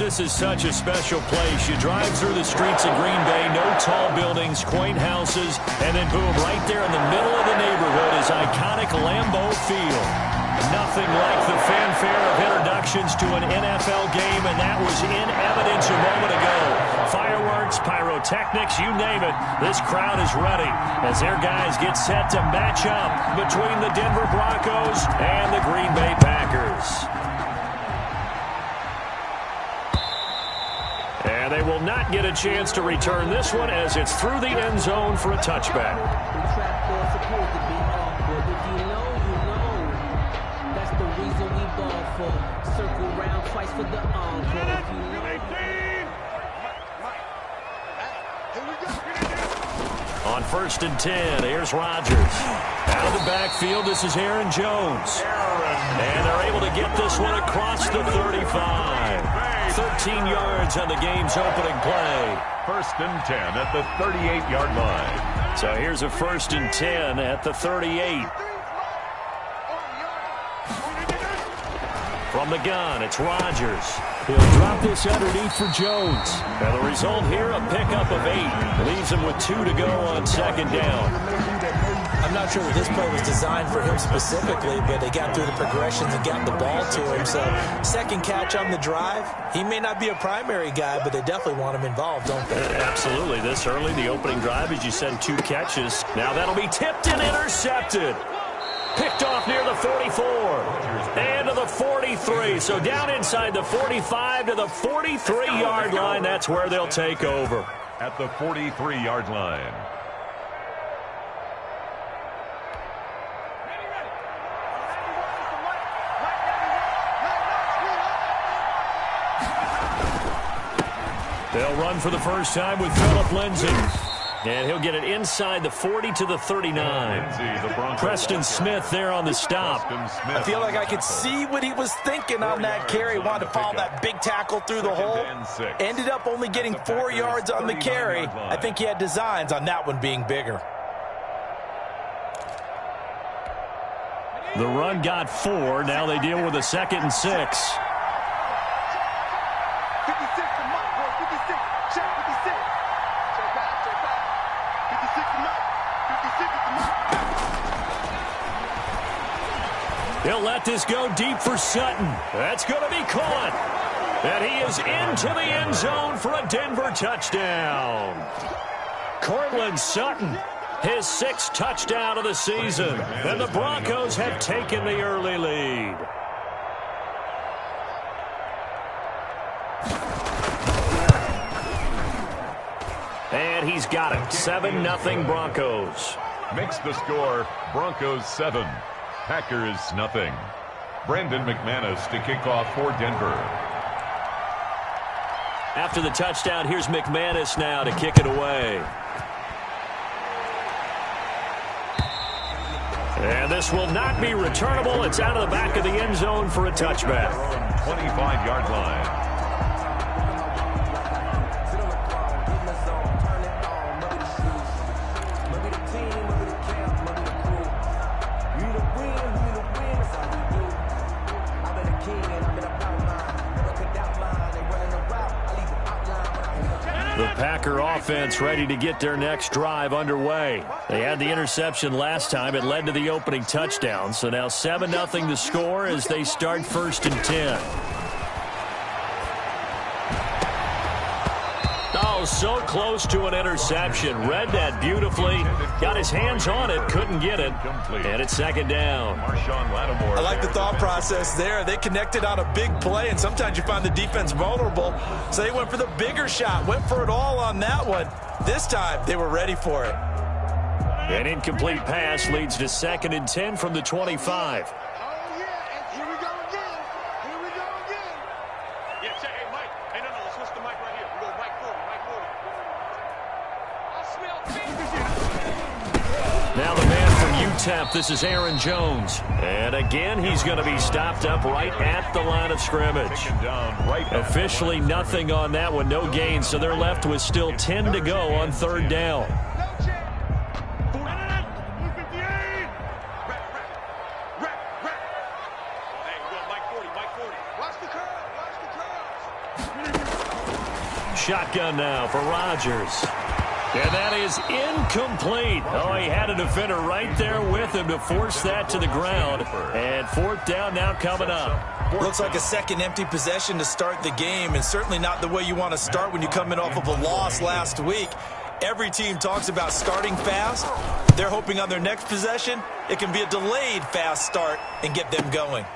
this is such a special place. You drive through the streets of Green Bay, no tall buildings, quaint houses, and then boom, right there in the middle of the neighborhood is iconic Lambeau Field. Nothing like the fanfare of introductions to an NFL game, and that was in evidence a moment ago. Fireworks, pyrotechnics, you name it. This crowd is ready as their guys get set to match up between the Denver Broncos and the Green Bay Packers. And they will not get a chance to return this one as it's through the end zone for a touchback. Circle round twice for the On 1st and 10, here's Rodgers. Out of the backfield, this is Aaron Jones. And they're able to get this one across the 35. 13 yards on the game's opening play. 1st and 10 at the 38-yard line. So here's a 1st and 10 at the 38. From the gun, it's Rodgers. He'll drop this underneath for Jones. And the result here, a pickup of 8. Leaves him with 2 to go on 2nd down. I'm not sure that this play was designed for him specifically, but they got through the progressions and got the ball to him. So, second catch on the drive. He may not be a primary guy, but they definitely want him involved, don't they? Absolutely. This early, the opening drive, as you said, 2 catches. Now that'll be tipped and intercepted. Picked off near the 44 and to the 43. So down inside the 45 to the 43-yard line. That's where they'll take over. At the 43-yard line. They'll run for the first time with Phillip Lindsay. And he'll get it inside the 40 to the 39. Preston Smith there on the stop. I feel like I could see what he was thinking on that carry. Wanted to follow that big tackle through the hole. Ended up only getting 4 yards on the carry. I think he had designs on that one being bigger. The run got 4. Now they deal with a 2nd and 6. He'll let this go deep for Sutton. That's going to be caught. And he is into the end zone for a Denver touchdown. Courtland Sutton, his 6th touchdown of the season. And the Broncos have taken the early lead. And he's got it. 7-0 Broncos. Makes the score Broncos 7. Packers nothing. Brandon McManus to kick off for Denver. After the touchdown, here's McManus now to kick it away. And this will not be returnable. It's out of the back of the end zone for a touchback. 25-yard line. Packer offense ready to get their next drive underway. They had the interception last time. It led to the opening touchdown. So now 7-0 to score as they start 1st and 10. Oh, so close to an interception. Read that beautifully. Got his hands on it. Couldn't get it. And it's 2nd down. I like the thought process there. They connected on a big play, and sometimes you find the defense vulnerable. So they went for the bigger shot. Went for it all on that one. This time, they were ready for it. An incomplete pass leads to 2nd and 10 from the 25. Now the man from UTEP, this is Aaron Jones. And again, he's going to be stopped up right at the line of scrimmage. Officially nothing on that one, no gain, so they're left with still 10 to go on 3rd down. shotgun now for Rodgers. And that is incomplete. Oh, he had a defender right there with him to force that to the ground. And 4th down now coming up. Looks like a second empty possession to start the game, and certainly not the way you want to start when you come in off of a loss last week. Every team talks about starting fast. They're hoping on their next possession, it can be a delayed fast start and get them going.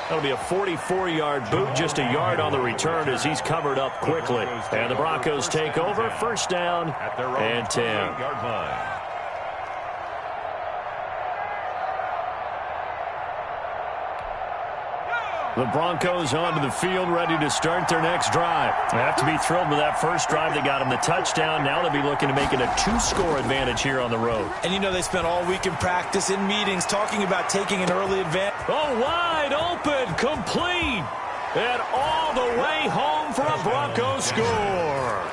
That'll be a 44-yard boot, just a yard on the return as he's covered up quickly. And the Broncos take over, 1st down and 10. The Broncos onto the field, ready to start their next drive. They have to be thrilled with that first drive. They got them the touchdown. Now they'll be looking to make it a 2-score advantage here on the road. And you know they spent all week in practice, in meetings, talking about taking an early advantage. Oh, wide open, complete, and all the way home for a Broncos score.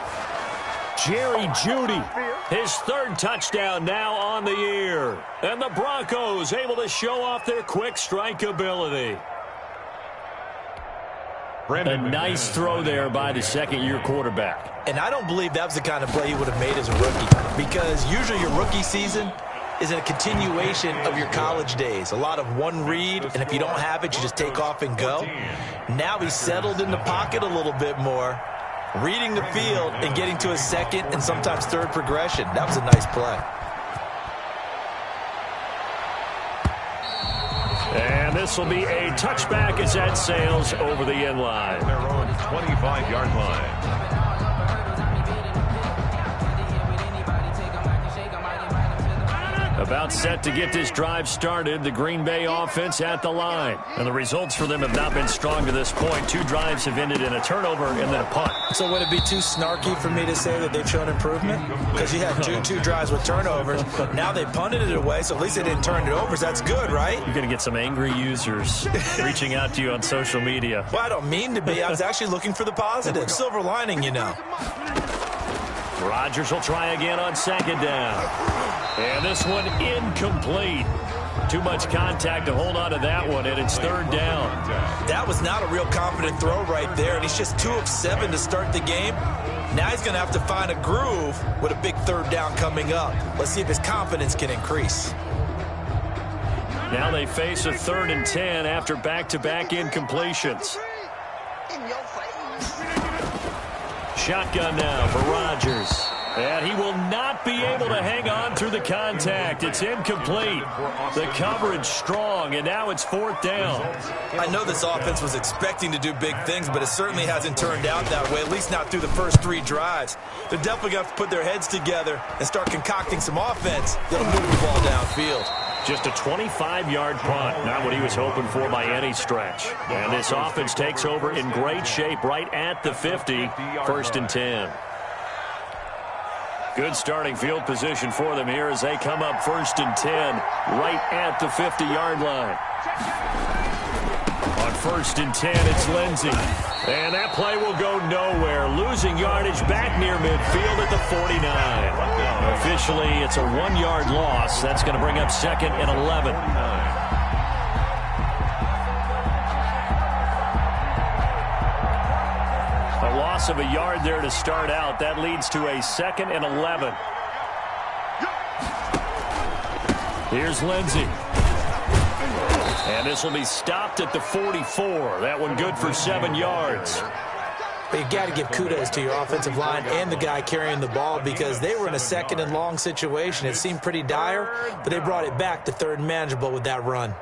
Jerry Jeudy, his 3rd touchdown now on the year. And the Broncos able to show off their quick strike ability. A nice throw there by the second-year quarterback. And I don't believe that was the kind of play he would have made as a rookie, because usually your rookie season is a continuation of your college days. A lot of one read, and if you don't have it, you just take off and go. Now he's settled in the pocket a little bit more, reading the field and getting to a second and sometimes third progression. That was a nice play. And this will be a touchback as that sails over the end line. Their own 25-yard line. About set to get this drive started, the Green Bay offense at the line. And the results for them have not been strong to this point. 2 drives have ended in a turnover and then a punt. So would it be too snarky for me to say that they've shown improvement? Because you had two drives with turnovers. Now they punted it away, so at least they didn't turn it over. So that's good, right? You're going to get some angry users reaching out to you on social media. Well, I don't mean to be. I was actually looking for the positive. Silver lining, you know. Rodgers will try again on 2nd down. And this one incomplete. Too much contact to hold on to that one, and it's 3rd down. That was not a real confident throw right there, and he's just 2 of 7 to start the game. Now he's going to have to find a groove with a big 3rd down coming up. Let's see if his confidence can increase. Now they face a 3rd and 10 after back-to-back incompletions. Shotgun now for Rodgers. And he will not be able to hang on through the contact. It's incomplete. The coverage strong, and now it's 4th down. I know this offense was expecting to do big things, but it certainly hasn't turned out that way, at least not through the first 3 drives. They're definitely going to have to put their heads together and start concocting some offense that'll move the ball downfield. Just a 25-yard punt, not what he was hoping for by any stretch. And this offense takes over in great shape right at the 50, 1st and 10. Good starting field position for them here as they come up 1st and 10 right at the 50-yard line. On 1st and 10, it's Lindsey. And that play will go nowhere. Losing yardage back near midfield at the 49. Officially, it's a 1-yard loss. That's going to bring up 2nd and 11. A loss of a yard there to start out. That leads to a 2nd and 11. Here's Lindsey. And this will be stopped at the 44. That one good for 7 yards. But you got to give kudos to your offensive line and the guy carrying the ball, because they were in a 2nd and long situation. It seemed pretty dire, but they brought it back to 3rd and manageable with that run.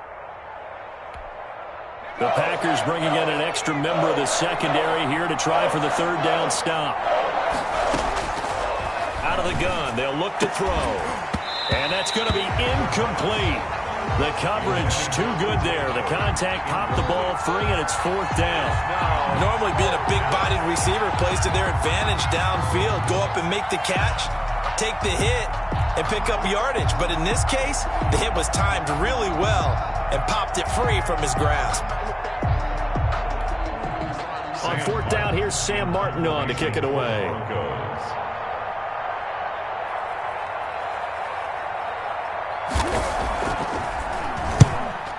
The Packers bringing in an extra member of the secondary here to try for the 3rd down stop. Out of the gun, they'll look to throw. And that's going to be incomplete. The coverage too good there. The contact popped the ball free, and it's 4th down. Normally being a big-bodied receiver plays to their advantage downfield. Go up and make the catch, take the hit, and pick up yardage. But in this case, the hit was timed really well and popped it free from his grasp. On 4th down, here's Sam Martin on to kick it away.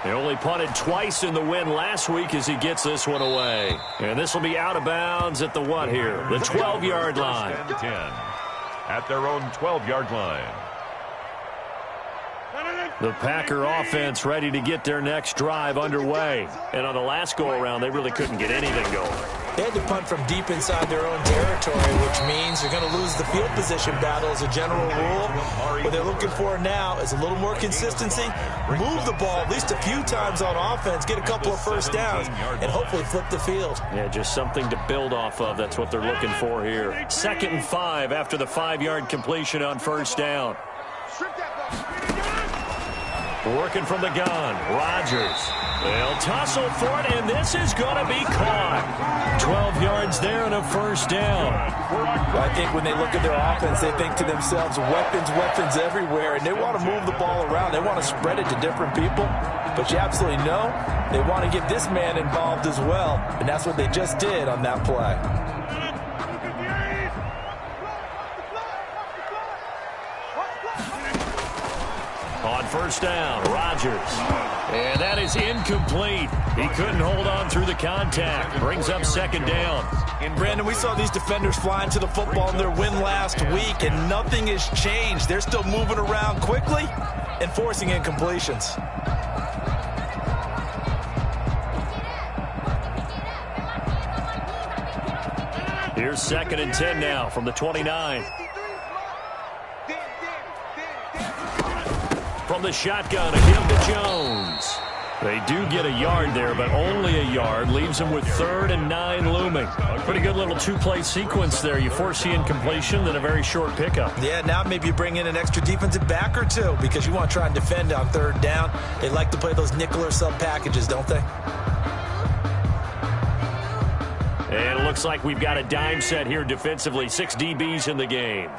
He only punted twice in the win last week as he gets this one away. And this will be out of bounds at the what here? The 12-yard line. 10 at their own 12-yard line. The Packer offense ready to get their next drive underway. And on the last go-around, they really couldn't get anything going. They had to punt from deep inside their own territory, which means you're going to lose the field position battle as a general rule. What they're looking for now is a little more consistency, move the ball at least a few times on offense, get a couple of first downs, and hopefully flip the field. Yeah, just something to build off of. That's what they're looking for here. 2nd and 5 after the 5-yard completion on first down. Working from the gun, Rodgers. They'll tussle for it, and this is going to be caught. 12 yards there and a first down. Well, I think when they look at their offense, they think to themselves, weapons everywhere, and they want to move the ball around. They want to spread it to different people. But you absolutely know they want to get this man involved as well, and that's what they just did on that play. On first down, Rodgers. And that is incomplete. He couldn't hold on through the contact. Brings up 2nd down. And Brandon, we saw these defenders flying to the football in their win last week, and nothing has changed. They're still moving around quickly and forcing incompletions. Here's 2nd and 10 now from the 29. From the shotgun, a give to Jones. They do get a yard there, but only a yard. Leaves them with 3rd and 9 looming. Pretty good little two-play sequence there. You force the incompletion, then a very short pickup. Yeah, now maybe you bring in an extra defensive back or two because you want to try and defend on 3rd down. They like to play those nickel or sub packages, don't they? And it looks like we've got a dime set here defensively. 6 DBs in the game.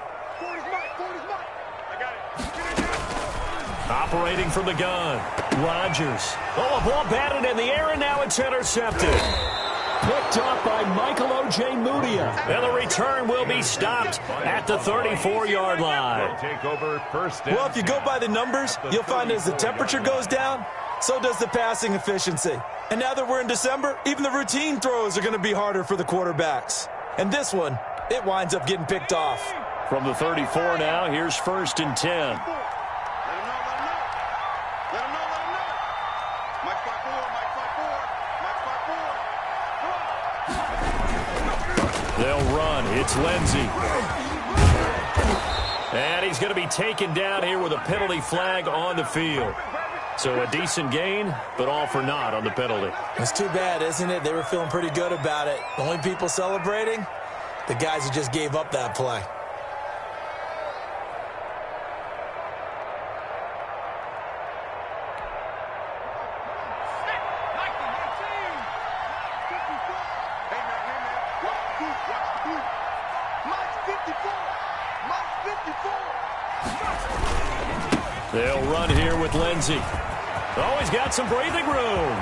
Operating from the gun, Rodgers. Oh, a ball batted in the air, and now it's intercepted. Picked up by Michael O.J. Mudia. And the return will be stopped at the 34-yard line. Take over first. Well, if you go by the numbers, you'll find as the temperature goes down, so does the passing efficiency. And now that we're in December, even the routine throws are going to be harder for the quarterbacks. And this one, it winds up getting picked off. From the 34 now, here's 1st and 10. They'll run. It's Lindsey. And he's going to be taken down here with a penalty flag on the field. So a decent gain, but all for naught on the penalty. It's too bad, isn't it? They were feeling pretty good about it. The only people celebrating, the guys who just gave up that play. They'll run here with Lindsey. Oh, he's got some breathing room.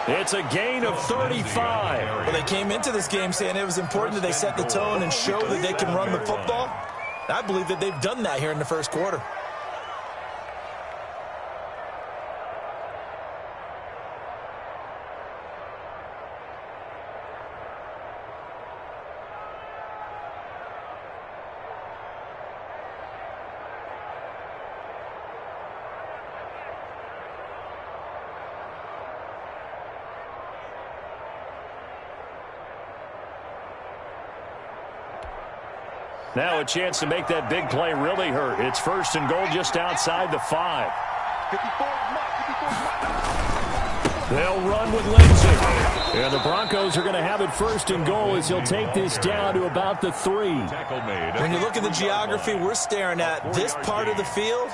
It's a gain of 35. Well, they came into this game saying it was important that they set the tone and show that they can run the football. I believe that they've done that here in the first quarter. Now a chance to make that big play really hurt. It's 1st and goal just outside the 5. They'll run with Lindsey. And the Broncos are going to have it 1st and goal as he'll take this down to about the 3. When you look at the geography we're staring at, this part of the field,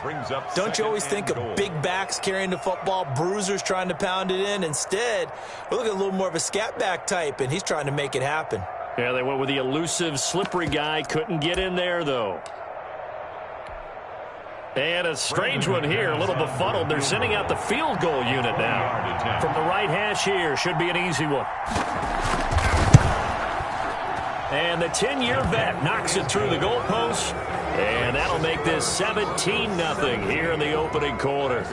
don't you always think of big backs carrying the football, bruisers trying to pound it in? Instead, we're looking at a little more of a scat back type, and he's trying to make it happen. Yeah, they went with the elusive, slippery guy. Couldn't get in there, though. And a strange one here, a little befuddled. They're sending out the field goal unit now. From the right hash here, should be an easy one. And the 10-year vet knocks it through the goalpost. And that'll make this is 17-0 here in the opening quarter.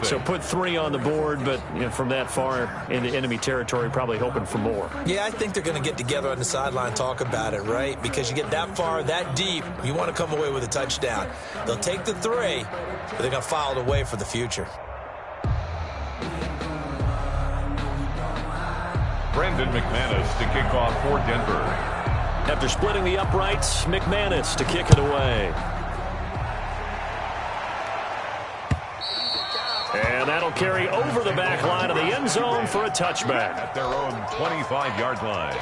So put 3 on the board, but from that far into enemy territory, probably hoping for more. Yeah, I think they're going to get together on the sideline and talk about it, right? Because you get that far, that deep, you want to come away with a touchdown. They'll take the 3, but they're going to file it away for the future. Brandon McManus to kick off for Denver. After splitting the uprights, McManus to kick it away. And that'll carry over the back line of the end zone for a touchback. At their own 25-yard line.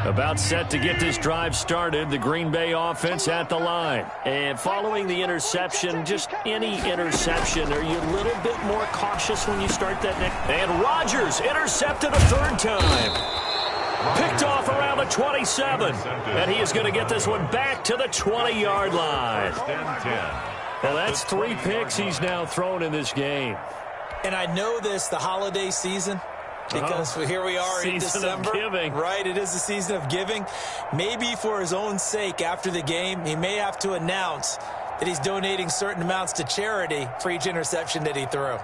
About set to get this drive started, the Green Bay offense at the line. And following the interception, just any interception, are you a little bit more cautious when you start that next? And Rodgers intercepted a 3rd time. Picked off around the 27. And he is going to get this one back to the 20-yard line. Well, that's 3 picks he's now thrown in this game. And I know this, the holiday season, because here we are in December, right? It is the season of giving. Maybe for his own sake, after the game, he may have to announce that he's donating certain amounts to charity for each interception that he threw.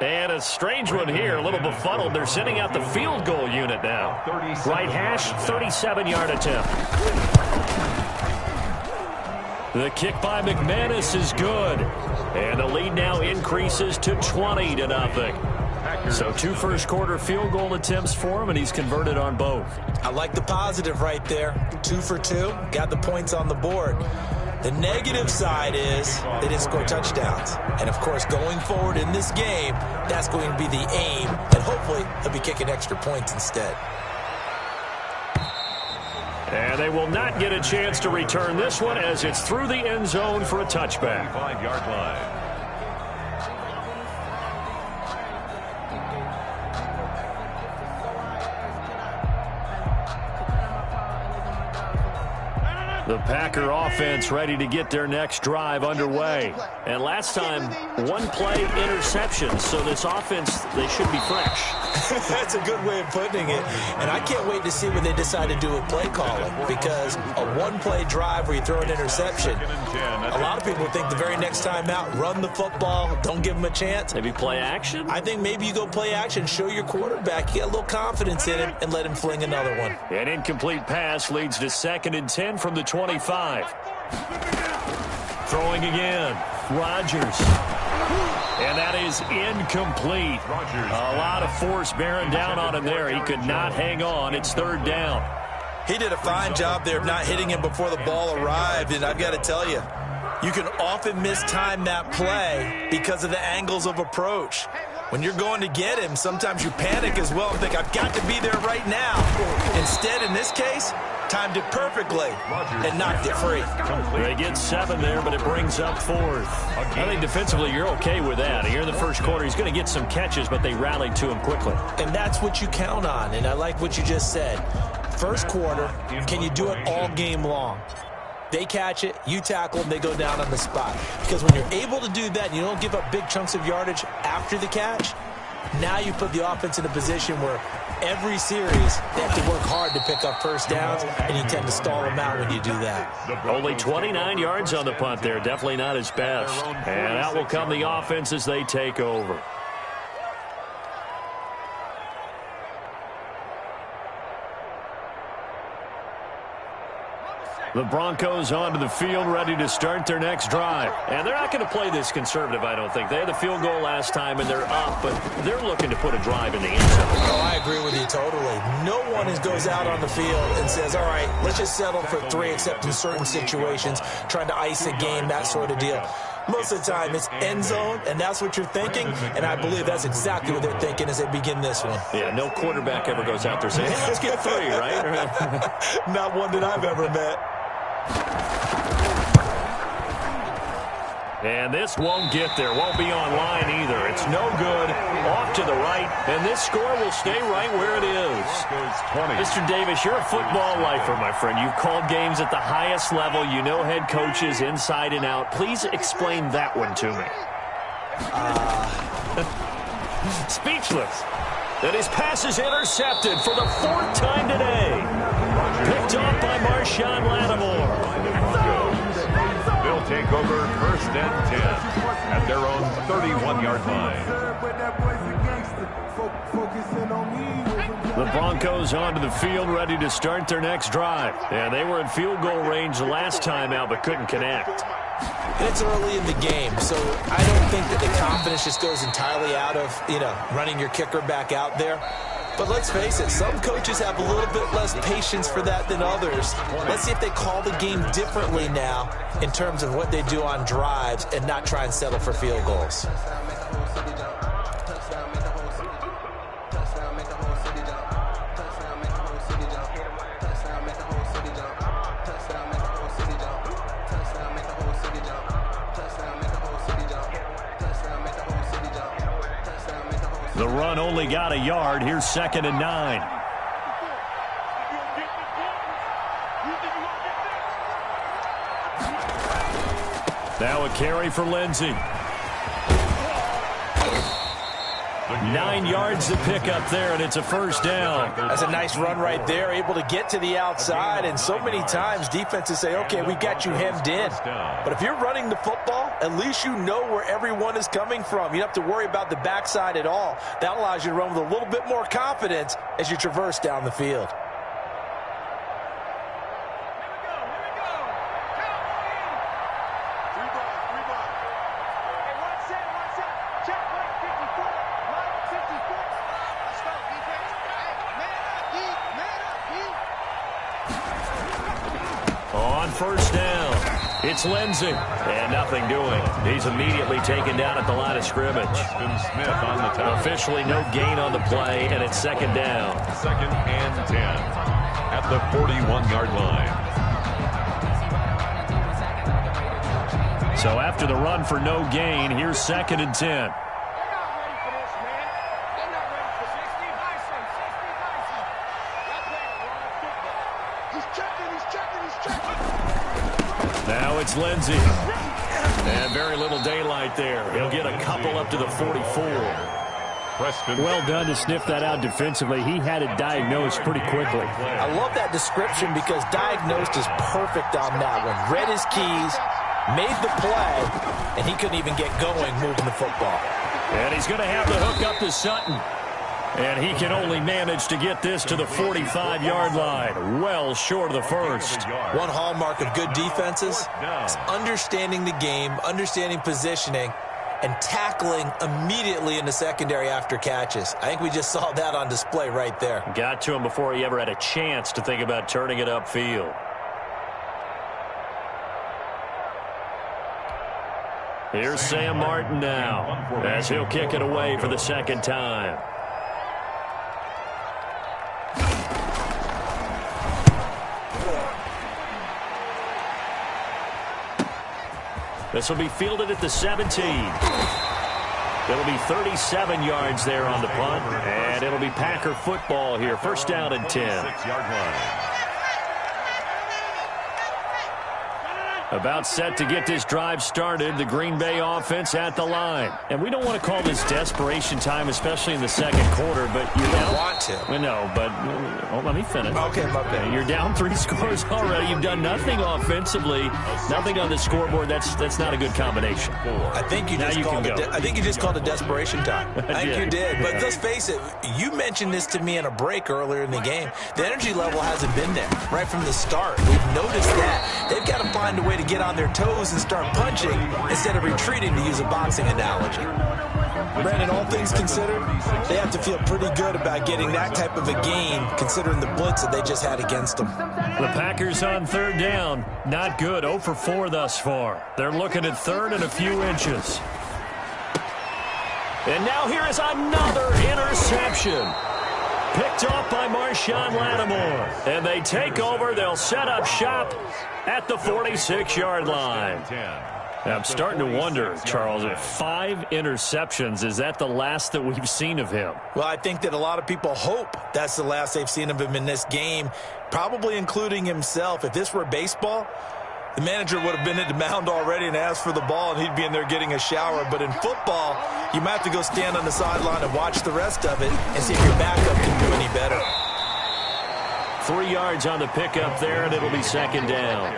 And a strange one here, a little befuddled. They're sending out the field goal unit now. Right hash, 37-yard attempt. The kick by McManus is good. And the lead now increases to 20-0. So 2 first-quarter field goal attempts for him, and he's converted on both. I like the positive right there. 2 for 2, got the points on the board. The negative side is they didn't score touchdowns. And, of course, going forward in this game, that's going to be the aim. And hopefully he'll be kicking extra points instead. And they will not get a chance to return this one as it's through the end zone for a touchback. 5-yard line. The Packer offense ready to get their next drive underway. And last time, 1-play interception. So this offense, they should be fresh. That's a good way of putting it. And I can't wait to see what they decide to do with play calling. Because a 1-play drive where you throw an interception, a lot of people think the very next time out, run the football, don't give them a chance. Maybe play action? I think maybe you go play action, show your quarterback, you get a little confidence in him, and let him fling another one. An incomplete pass leads to 2nd and 10 from the 25. Throwing again. Rodgers. And that is incomplete. A lot of force bearing down on him there. He could not hang on. It's 3rd down. He did a fine job there of not hitting him before the ball arrived. And I've got to tell you, you can often mistime that play because of the angles of approach. When you're going to get him, sometimes you panic as well and think, I've got to be there right now. Instead, in this case, timed it perfectly and knocked it free. They get 7 there, but it brings up 4th. I think defensively you're okay with that. Here in the first quarter, he's going to get some catches, but they rallied to him quickly. And that's what you count on, and I like what you just said. First quarter, can you do it all game long? They catch it, you tackle them, they go down on the spot. Because when you're able to do that and you don't give up big chunks of yardage after the catch, now you put the offense in a position where every series they have to work hard to pick up first downs, and you tend to stall them out when you do that. Only 29 yards on the punt there. Definitely not his best. And out will come the offense as they take over. The Broncos onto the field, ready to start their next drive. And they're not going to play this conservative, I don't think. They had the field goal last time, and they're up, but they're looking to put a drive in the end zone. Oh, I agree with you totally. No one goes out on the field and says, all right, let's just settle for 3, except in certain situations, trying to ice a game, that sort of deal. Most of the time, it's end zone, and that's what you're thinking, and I believe that's exactly what they're thinking as they begin this one. Yeah, no quarterback ever goes out there saying, hey, let's get 3, right? Not one that I've ever met. And this won't get there. Won't be online either. It's no good. And this score will stay right where it is. Mr. Davis, you're a football lifer, my friend. You've called games at the highest level. You know head coaches inside and out. Please explain that one to me. Speechless. And his pass is intercepted for the 4th time today. Picked off by Marshawn Lattimore. They'll take over 1st and 10 at their own 31-yard line. The Broncos onto the field, ready to start their next drive. And they were in field goal range the last time out, but couldn't connect. And it's early in the game, so I don't think that the confidence just goes entirely out of, running your kicker back out there. But let's face it, some coaches have a little bit less patience for that than others. Let's see if they call the game differently now in terms of what they do on drives and not try and settle for field goals. The run only got a yard. Here's 2nd and 9. Now a carry for Lindsey. 9 yards to pick up there, and it's a 1st down. That's a nice run right there, able to get to the outside, and so many times defenses say, okay, we got you hemmed in. But if you're running the football, at least you know where everyone is coming from. You don't have to worry about the backside at all. That allows you to run with a little bit more confidence as you traverse down the field. On 1st down, it's Lindsey, and nothing doing. He's immediately taken down at the line of scrimmage. Smith on the top. Officially no gain on the play, and it's 2nd down. 2nd and 10 at the 41-yard line. So after the run for no gain, here's 2nd and 10. Now it's Lindsey. And very little daylight there. He'll get a couple up to the 44. Well done to sniff that out defensively. He had it diagnosed pretty quickly. I love that description because diagnosed is perfect on that one. Read his keys, made the play, and he couldn't even get going moving the football. And he's going to have the hook up to Sutton. And he can only manage to get this to the 45-yard line, well short of the 1st. One hallmark of good defenses is understanding the game, understanding positioning, and tackling immediately in the secondary after catches. I think we just saw that on display right there. Got to him before he ever had a chance to think about turning it upfield. Here's Sam Martin now, as he'll kick it away for the 2nd time. This will be fielded at the 17. It'll be 37 yards there on the punt, and it'll be Packer football here. 1st down and 10. 6-yard line. About set to get this drive started, the Green Bay offense at the line. And we don't want to call this desperation time, especially in the 2nd quarter, but you don't want to. We know, but let me finish. Okay, my bad. You're down 3 scores already. You've done nothing offensively, nothing on the scoreboard. That's not a good combination. I think you just called it desperation time. I think you did. But let's face it, you mentioned this to me in a break earlier in the game. The energy level hasn't been there right from the start. We've noticed that. They've got to find a way to get on their toes and start punching instead of retreating, to use a boxing analogy. Brandon, all things considered, they have to feel pretty good about getting that type of a gain considering the blitz that they just had against them. The Packers on 3rd down. Not good. 0 for 4 thus far. They're looking at 3rd and a few inches. And now here is another interception. Picked off by Marshawn Lattimore. And they take over. They'll set up shop at the 46-yard line. I'm starting to wonder, Charles, if 5 interceptions, is that the last that we've seen of him? Well, I think that a lot of people hope that's the last they've seen of him in this game, probably including himself. If this were baseball, the manager would have been at the mound already and asked for the ball, and he'd be in there getting a shower. But in football, you might have to go stand on the sideline and watch the rest of it and see if your backup can do any better. 3 yards on the pickup there, and it'll be second down.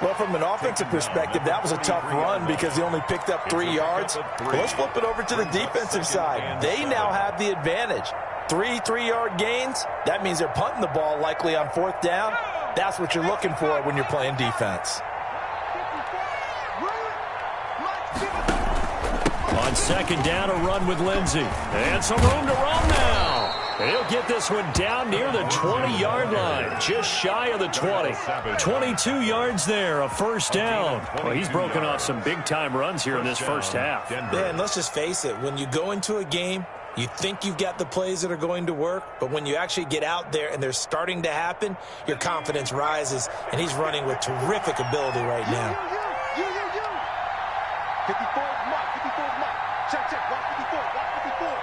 Well, from an offensive perspective, that was a tough run because he only picked up 3 yards. Well, let's flip it over to the defensive side. They now have the advantage. 3 3-yard gains, that means they're punting the ball likely on 4th down. That's what you're looking for when you're playing defense. On second down, a run with Lindsey. And some room to run now. He'll get this one down near the 20-yard line, just shy of the 20. 22 yards there, a first down. Well, he's broken off some big-time runs here in this first half. Yeah, and let's just face it, when you go into a game, you think you've got the plays that are going to work, but when you actually get out there and they're starting to happen, your confidence rises, and he's running with terrific ability right now. 54 mark, 54 mark. Check, block 54, block 54.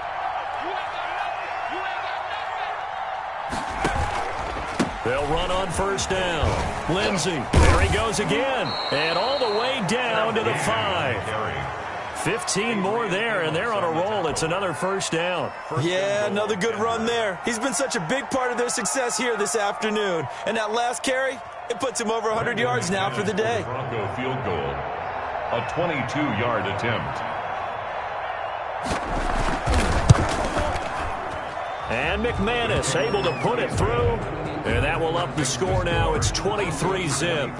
They'll run on first down. Lindsey, there he goes again. And all the way down to the 5. 15 more there, and they're on a roll. It's another first down. Yeah, another good run there. He's been such a big part of their success here this afternoon. And that last carry, it puts him over 100 yards now for the day. Bronco field goal. A 22-yard attempt. And McManus able to put it through. And that will up the score now. It's 23-zip.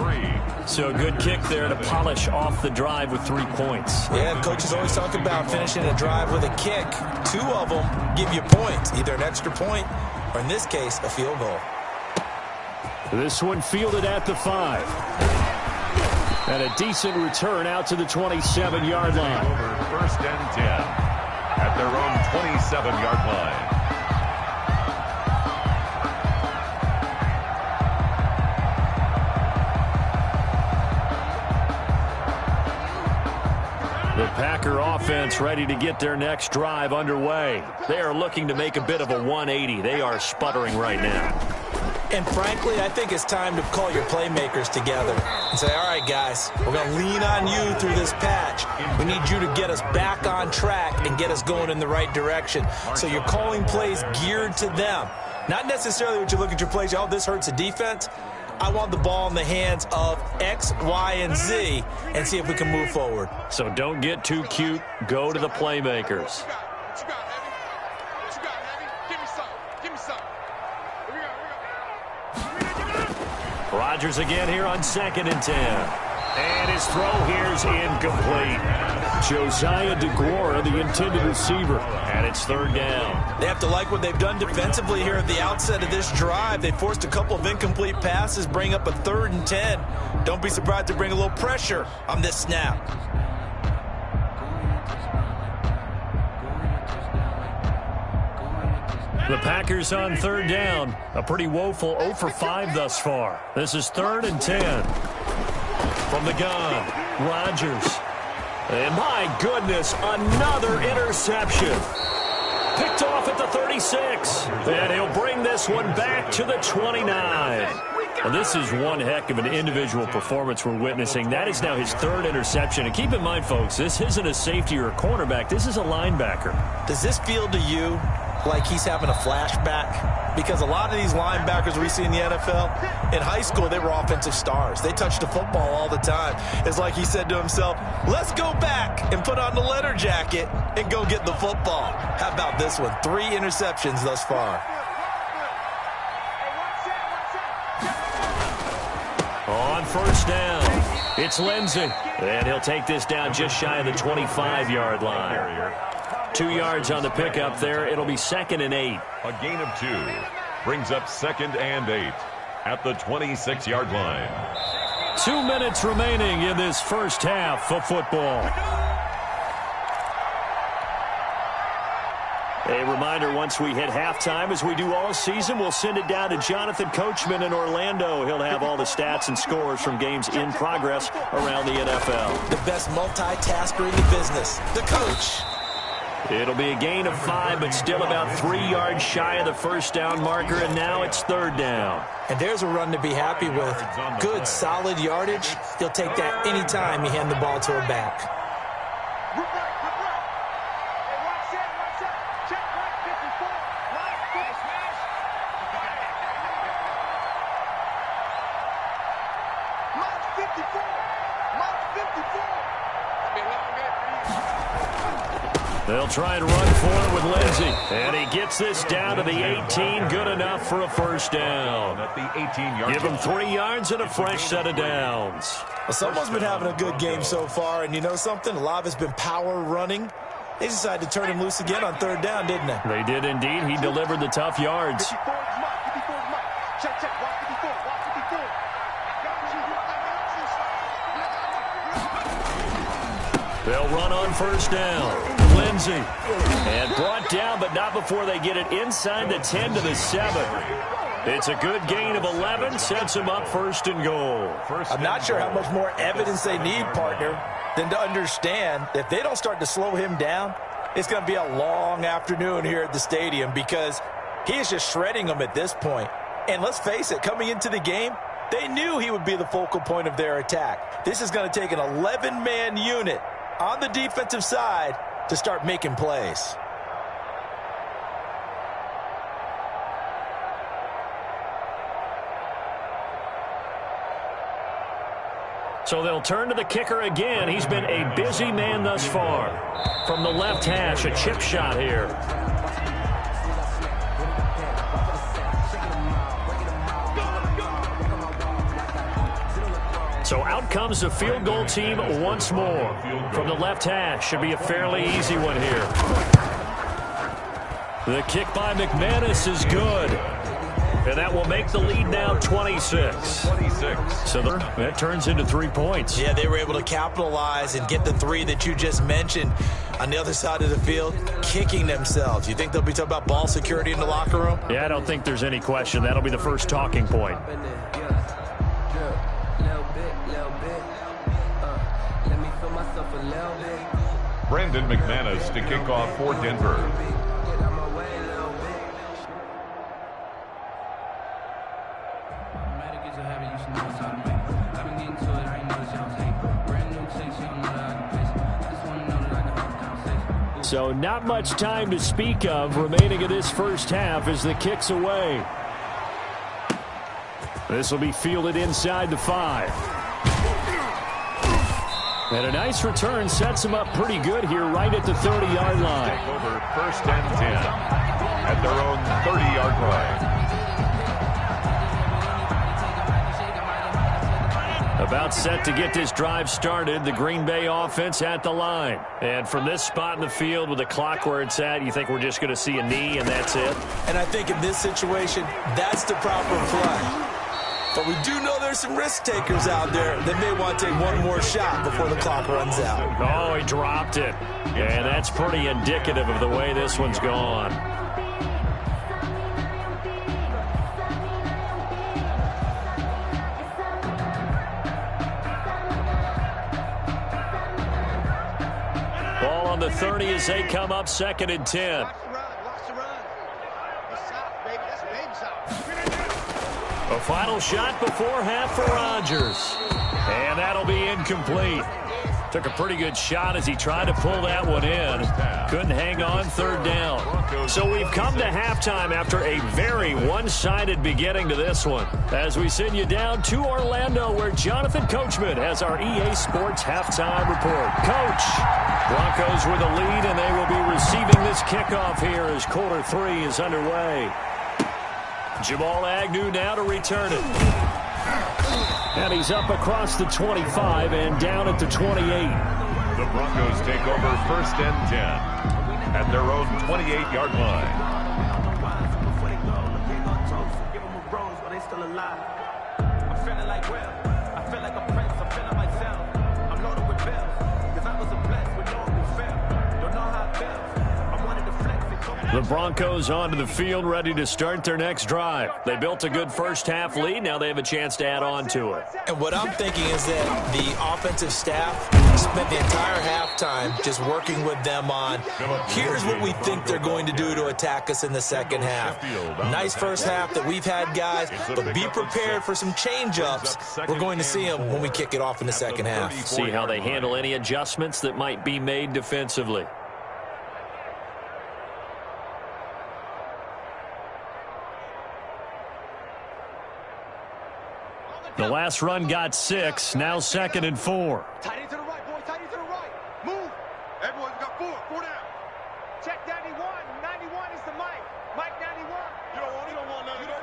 So a good kick there to polish off the drive with 3 points. Yeah, coaches always talk about finishing a drive with a kick. 2 of them give you points, either an extra point or, in this case, a field goal. This one fielded at the 5. And a decent return out to the 27-yard line. Over first and 10 at their own 27-yard line. The Packer offense ready to get their next drive underway. They are looking to make a bit of a 180. They are sputtering right now. And frankly, I think it's time to call your playmakers together and say, all right, guys, we're going to lean on you through this patch. We need you to get us back on track and get us going in the right direction. So you're calling plays geared to them. Not necessarily what you look at your plays, oh, this hurts the defense. I want the ball in the hands of X, Y, and Z and see if we can move forward. So don't get too cute. Go to the playmakers. Rodgers again here on 2nd and 10. And his throw here is incomplete. Josiah DeGuara, the intended receiver, and it's 3rd down. They have to like what they've done defensively here at the outset of this drive. They forced a couple of incomplete passes, bring up a 3rd and 10. Don't be surprised to bring a little pressure on this snap. The Packers on 3rd down. A pretty woeful 0 for 5 thus far. This is 3rd and 10. From the gun, Rodgers. And my goodness, another interception. Picked off at the 36. And he'll bring this one back to the 29. Well, this is one heck of an individual performance we're witnessing. That is now his 3rd interception. And keep in mind, folks, this isn't a safety or a cornerback. This is a linebacker. Does this feel to you like he's having a flashback? Because a lot of these linebackers we see in the NFL, in high school, they were offensive stars. They touched the football all the time. It's like he said to himself, let's go back and put on the leather jacket and go get the football. How about this one? 3 interceptions thus far. On 1st down, it's Lindsey. And he'll take this down just shy of the 25-yard line. 2 yards on the pickup there. It'll be 2nd and 8. A gain of 2 brings up 2nd and 8 at the 26-yard line. 2 minutes remaining in this first half of football. A reminder, once we hit halftime, as we do all season, we'll send it down to Jonathan Coachman in Orlando. He'll have all the stats and scores from games in progress around the NFL. The best multitasker in the business, the coach. It'll be a gain of 5, but still about 3 yards shy of the first down marker, and now it's third down. And there's a run to be happy with. Good, solid yardage. He'll take that anytime you hand the ball to a back. They'll try and run for it with Lindsey. And he gets this down to the 18. Good enough for a first down. At the 18-yard Give him 3 yards and a fresh set of downs. Well, someone's been having a good game so far, and you know something? A lot of it's been power running. They decided to turn him loose again on third down, didn't they? They did indeed. He delivered the tough yards. They'll run on first down. Lindsey. And brought down, but not before they get it inside the 10 to the 7. It's a good gain of 11. Sets him up first and goal. I'm not sure how much more evidence they need, partner, than to understand if they don't start to slow him down, it's going to be a long afternoon here at the stadium because he is just shredding them at this point. And let's face it, coming into the game, they knew he would be the focal point of their attack. This is going to take an 11-man unit on the defensive side to start making plays. So they'll turn to the kicker again. He's been a busy man thus far. From the left hash, a chip shot here. So out comes the field goal team once more. From the left hash, should be a fairly easy one here. The kick by McManus is good. And that will make the lead now 26. So that turns into 3 points. Yeah, they were able to capitalize and get the 3 that you just mentioned. On the other side of the field, kicking themselves. You think they'll be talking about ball security in the locker room? Yeah, I don't think there's any question. That'll be the first talking point. Brandon McManus to kick off for Denver. So not much time to speak of remaining in this first half as the kick's away. This will be fielded inside the 5. And a nice return sets him up pretty good here right at the 30-yard line. Take over first and 10 at their own 30-yard line. About set to get this drive started. The Green Bay offense at the line. And from this spot in the field with the clock where it's at, you think we're just going to see a knee and that's it? And I think in this situation, that's the proper play. But we do know there's some risk takers out there that may want to take one more shot before the clock runs out. Oh, he dropped it. And that's pretty indicative of the way this one's gone. Ball on the 30 as they come up second and 10. A final shot before half for Rodgers. And that'll be incomplete. Took a pretty good shot as he tried to pull that one in. Couldn't hang on third down. So we've come to halftime after a very one-sided beginning to this one. As we send you down to Orlando where Jonathan Coachman has our EA Sports halftime report. Coach, Broncos with a lead and they will be receiving this kickoff here as quarter 3 is underway. Jamal Agnew now to return it. And he's up across the 25 and down at the 28. The Broncos take over first and 10 at their own 28-yard line. The Broncos onto the field, ready to start their next drive. They built a good first-half lead. Now they have a chance to add on to it. And what I'm thinking is that the offensive staff spent the entire halftime just working with them on, here's what we think they're going to do to attack us in the second half. Nice first half that we've had, guys, but be prepared for some change-ups. We're going to see them when we kick it off in the second half. See how they handle any adjustments that might be made defensively. The last run got 6, now 2nd and 4. Tight end to the right, boy. Tight end to the right. Move. Everyone got 4. 4 down. Check 91. 91 is the Mike. Mike 91. You don't want none. Give it.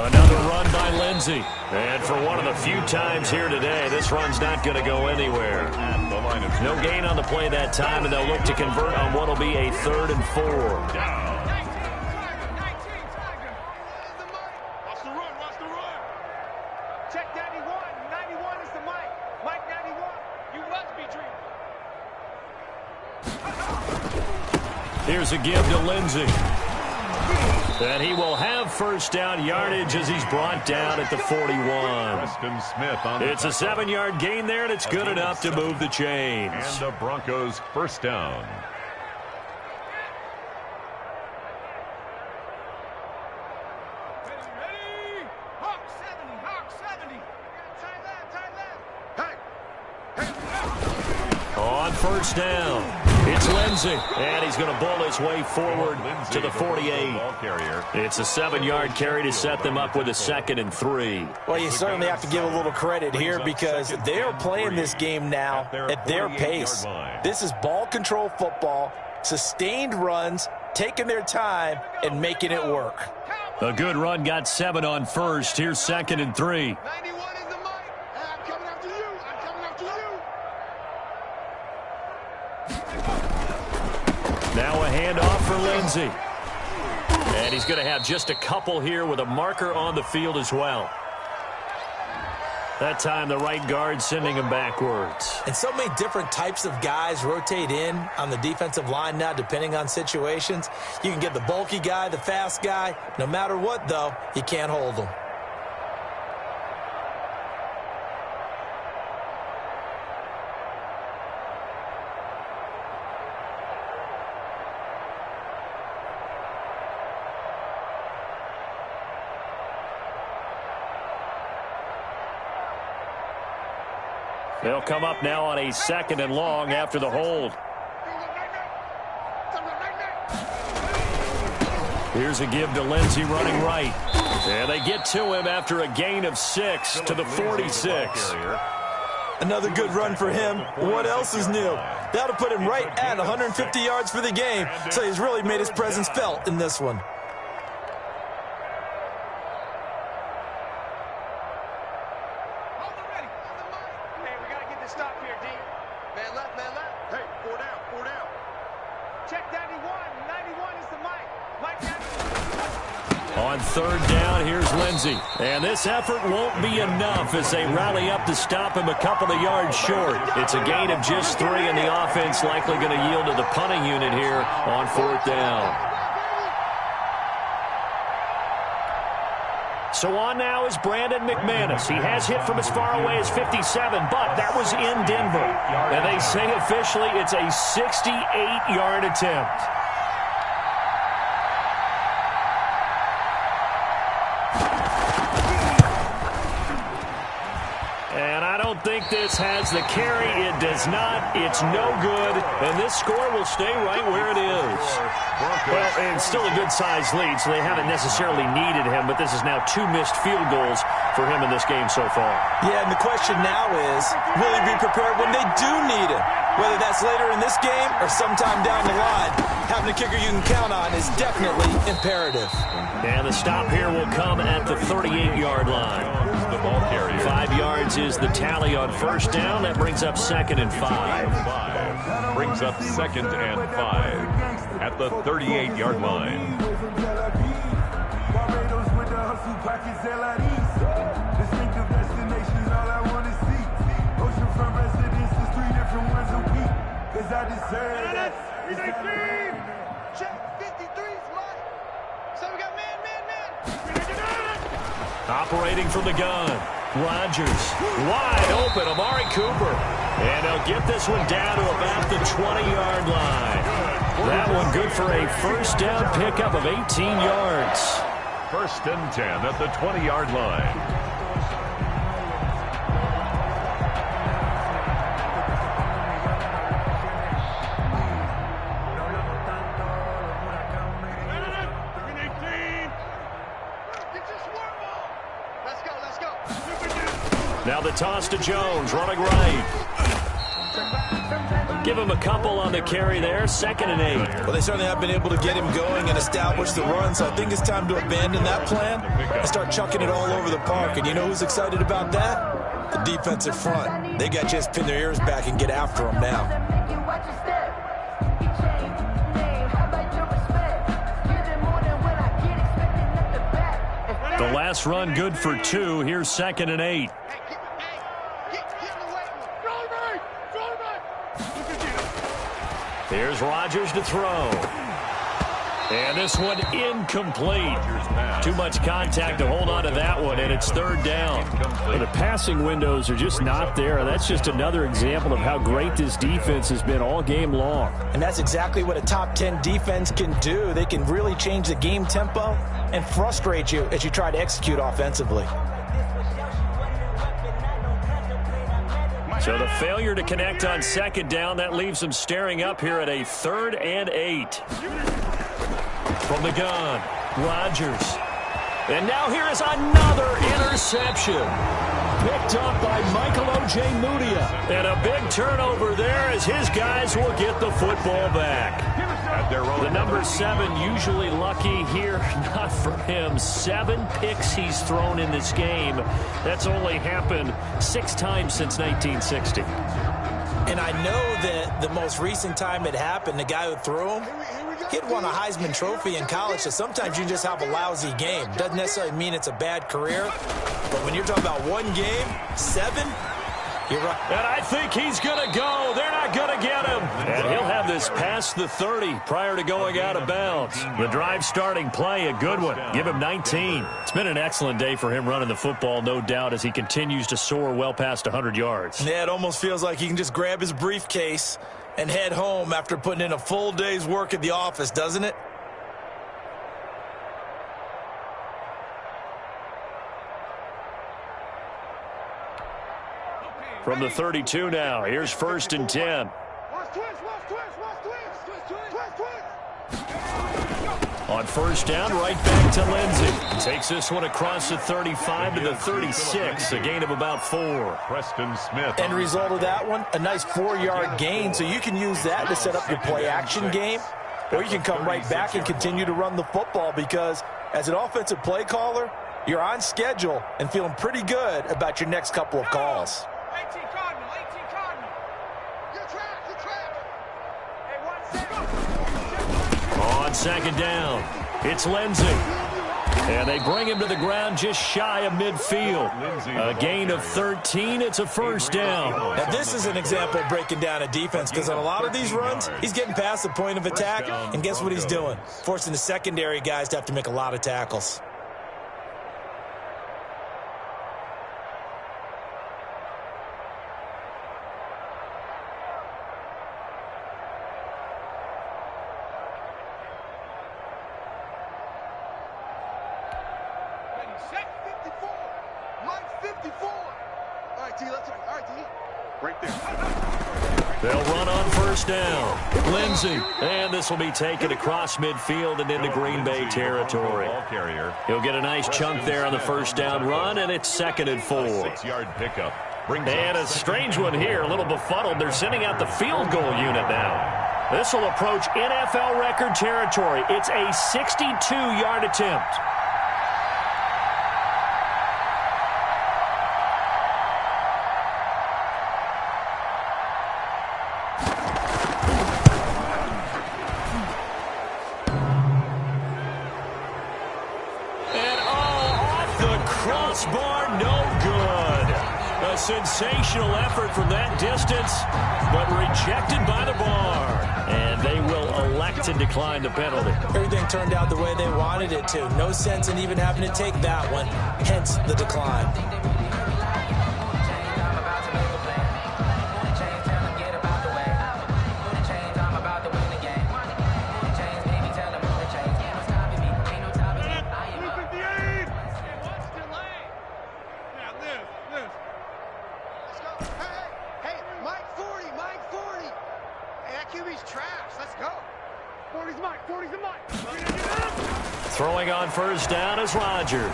Another run by Lindsey. And for one of the few times here today, this run's not going to go anywhere. No gain on the play that time, and they'll look to convert on what will be a 3rd and 4. Here's a give to Lindsey. And he will have first down yardage as he's brought down at the 41. It's a 7-yard gain there, and it's good enough to move the chains. And the Broncos first down. Ready? Hawk 70. Hawk 70. Tight left. Hey. On first down. It's Lindsey, and he's going to bowl his way forward to the 48. It's a 7-yard carry to set them up with a 2nd and 3. Well, you certainly have to give a little credit here because they are playing this game now at their pace. This is ball control football, sustained runs, taking their time, and making it work. A good run got 7 on first. Here's 2nd and 3. 91 is the Mike. I'm coming after you. I'm coming after you. Now a handoff for Lindsey. And he's going to have just a couple here with a marker on the field as well. That time the right guard sending him backwards. And so many different types of guys rotate in on the defensive line now depending on situations. You can get the bulky guy, the fast guy. No matter what, though, you can't hold them. They'll come up now on a 2nd and long after the hold. Here's a give to Lindsey running right. And they get to him after a gain of 6 to the 46. Another good run for him. What else is new? That'll put him right at 150 yards for the game, so he's really made his presence felt in this one. On 3rd down, here's Lindsey. And this effort won't be enough as they rally up to stop him a couple of yards short. It's a gain of just 3, and the offense likely going to yield to the punting unit here on 4th down. So on now is Brandon McManus. He has hit from as far away as 57, but that was in Denver. And they say officially it's a 68-yard attempt. Think this has the carry. It does not. It's no good. And this score will stay right where it is. Well, it's still a good-sized lead, so they haven't necessarily needed him, but this is now 2 missed field goals for him in this game so far. Yeah, and the question now is, will he be prepared when they do need him? Whether that's later in this game or sometime down the line, having a kicker you can count on is definitely imperative. And the stop here will come at the 38-yard line. 5 yards is the tally on first down. That brings up 2nd and 5. Brings up 2nd and 5 at the 38-yard line. Check 53's Mike. So we got man. Operating from the gun. Rodgers wide open. Amari Cooper. And they'll get this one down to about the 20-yard line. That one good for a first down pickup of 18 yards. 1st and 10 at the 20-yard line. Now the toss to Jones, running right. Give him a couple on the carry there, 2nd and 8. Well, they certainly have been able to get him going and establish the run, so I think it's time to abandon that plan and start chucking it all over the park. And you know who's excited about that? The defensive front. They got just pin their ears back and get after him now. The last run good for 2. Here's 2nd and 8. Here's Rodgers to throw. And this one incomplete. Too much contact to hold on to that one, and it's 3rd down. Well, the passing windows are just not there. That's just another example of how great this defense has been all game long. And that's exactly what a top 10 defense can do. They can really change the game tempo and frustrate you as you try to execute offensively. So the failure to connect on 2nd down, that leaves them staring up here at a 3rd and 8. From the gun, Rodgers. And now here is another interception. Picked up by Michael Ojemudia. And a big turnover there as his guys will get the football back. The number 7 usually lucky here. Not for him. 7 picks he's thrown in this game. That's only happened 6 times since 1960. And I know that the most recent time it happened, the guy who threw him, he had won a Heisman Trophy in college, so sometimes you just have a lousy game. Doesn't necessarily mean it's a bad career, but when you're talking about one game, 7, you're right. And I think he's going to go. They're not going to get him. And he'll have this past the 30 prior to going out of bounds. The drive starting play, a good one. Give him 19. It's been an excellent day for him running the football, no doubt, as he continues to soar well past 100 yards. Yeah, it almost feels like he can just grab his briefcase and head home after putting in a full day's work at the office, doesn't it? From the 32 now, here's 1st and 10. On 1st down, right back to Lindsey. Takes this one across the 35 to the 36, a gain of about 4. Preston Smith. End result of that one, a nice 4-yard gain, so you can use that to set up your play-action game, or you can come right back and continue to run the football because as an offensive play caller, you're on schedule and feeling pretty good about your next couple of calls. 18 Cardinal. You're trapped. Hey, 1 On 2nd down, it's Lindsey. And they bring him to the ground just shy of midfield. A gain of 13. It's a 1st down. Now, this is an example of breaking down a defense because on a lot of these runs, he's getting past the point of attack, and guess what he's doing? Forcing the secondary guys to have to make a lot of tackles. They'll run on 1st down. Lindsey. And this will be taken across midfield and into Green Bay territory. He'll get a nice chunk there on the 1st down run, and it's 2nd and 4. 6-yard pickup. And a strange one here, a little befuddled. They're sending out the field goal unit now. This will approach NFL record territory. It's a 62-yard attempt. A sensational effort from that distance, but rejected by the bar. And they will elect to decline the penalty. Everything turned out the way they wanted it to. No sense in even having to take that one, hence the decline. Throwing on first down is Rodgers.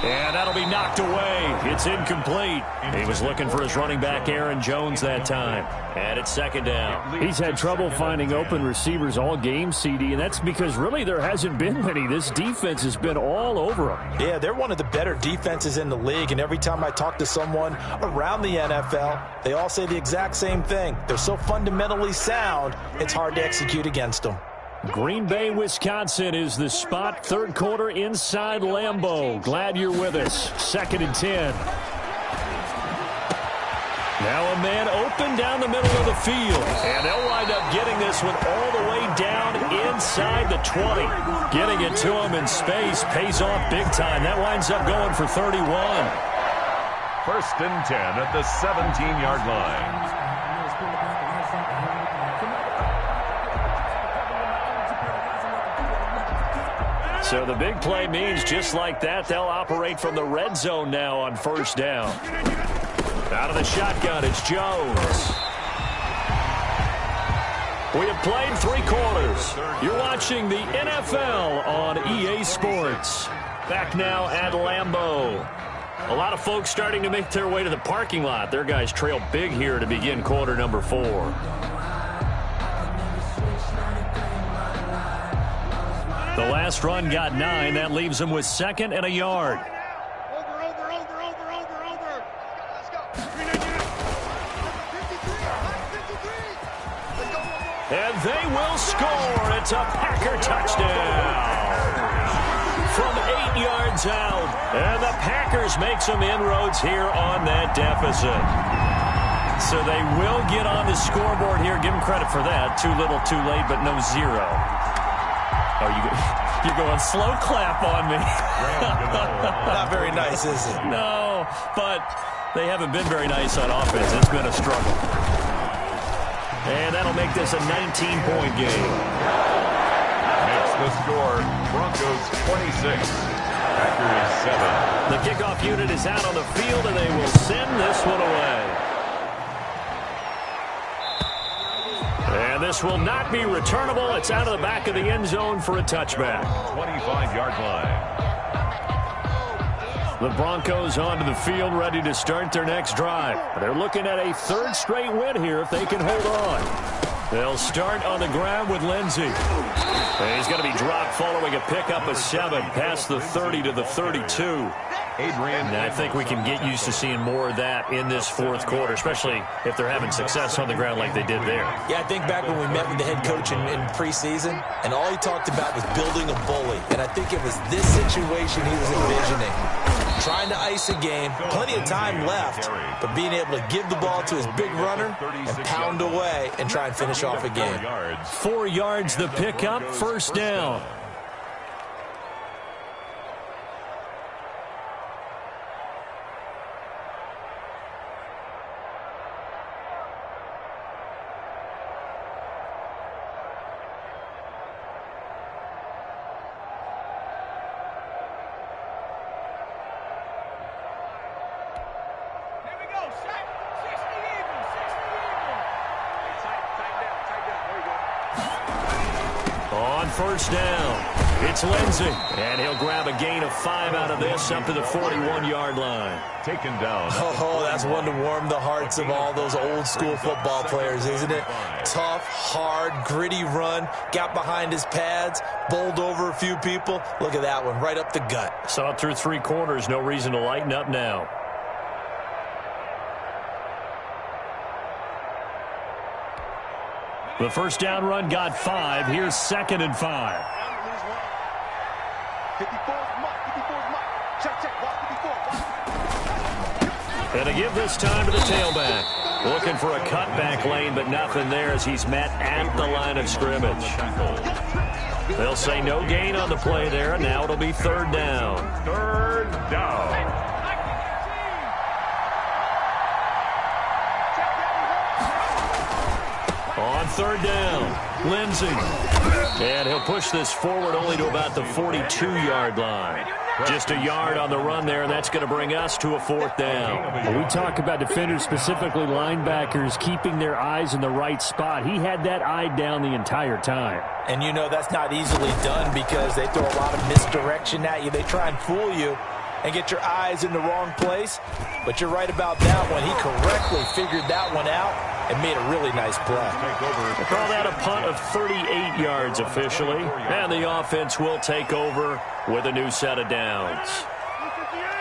And that'll be knocked away. It's incomplete. He was looking for his running back, Aaron Jones, that time. And it's second down. He's had trouble finding open receivers all game, CD, and that's because really there hasn't been many. This defense has been all over him. Yeah, they're one of the better defenses in the league, and every time I talk to someone around the NFL, they all say the exact same thing. They're so fundamentally sound, it's hard to execute against them. Green Bay, Wisconsin is the spot. Third quarter inside Lambeau. Glad you're with us. 2nd and 10. Now a man open down the middle of the field. And they'll wind up getting this one all the way down inside the 20. Getting it to him in space pays off big time. That winds up going for 31. 1st and 10 at the 17-yard line. So the big play means just like that, they'll operate from the red zone now on first down. Out of the shotgun, it's Jones. We have played 3 quarters. You're watching the NFL on EA Sports. Back now at Lambeau. A lot of folks starting to make their way to the parking lot. Their guys trail big here to begin quarter number 4. The last run got 9. That leaves them with 2nd and a yard. And they will score. It's a Packer touchdown. From 8 yards out. And the Packers make some inroads here on that deficit. So they will get on the scoreboard here. Give them credit for that. Too little, too late, but no 0. Oh, you're going slow clap on me. Not very nice, is it? No, but they haven't been very nice on offense. It's been a struggle. And that'll make this a 19-point game. Makes the score, Broncos 26, Packers 7. The kickoff unit is out on the field, and they will send this one away. And this will not be returnable. It's out of the back of the end zone for a touchback. 25-yard line. The Broncos onto the field, ready to start their next drive. They're looking at a 3rd straight win here if they can hold on. They'll start on the ground with Lindsey. And he's going to be dropped following a pickup of 7 past the 30 to the 32. And I think we can get used to seeing more of that in this 4th quarter, especially if they're having success on the ground like they did there. Yeah, I think back when we met with the head coach in preseason, and all he talked about was building a bully. And I think it was this situation he was envisioning. Trying to ice a game, plenty of time left, but being able to give the ball to his big runner and pound away and try and finish off a game. 4 yards the pickup, first down. First down. It's Lindsey. And he'll grab a gain of 5 out of this up to the 41-yard line. Taken down. Oh, that's one to warm the hearts of all those old-school football players, isn't it? Tough, hard, gritty run. Got behind his pads. Bowled over a few people. Look at that one, right up the gut. Saw it through 3 quarters. No reason to lighten up now. The first down run got 5. Here's 2nd and 5. 54's Mike. Check. And to give this time to the tailback. Looking for a cutback lane, but nothing there as he's met at the line of scrimmage. They'll say no gain on the play there, and now it'll be third down. Third down. On third down, Lindsey. And he'll push this forward only to about the 42-yard line. Just a yard on the run there, and that's going to bring us to a fourth down. When we talk about defenders, specifically linebackers, keeping their eyes in the right spot. He had that eye down the entire time. And you know that's not easily done because they throw a lot of misdirection at you. They try and fool you and get your eyes in the wrong place. But you're right about that one. He correctly figured that one out and made a really nice play. They call that a punt of 38 yards officially. And the offense will take over with a new set of downs.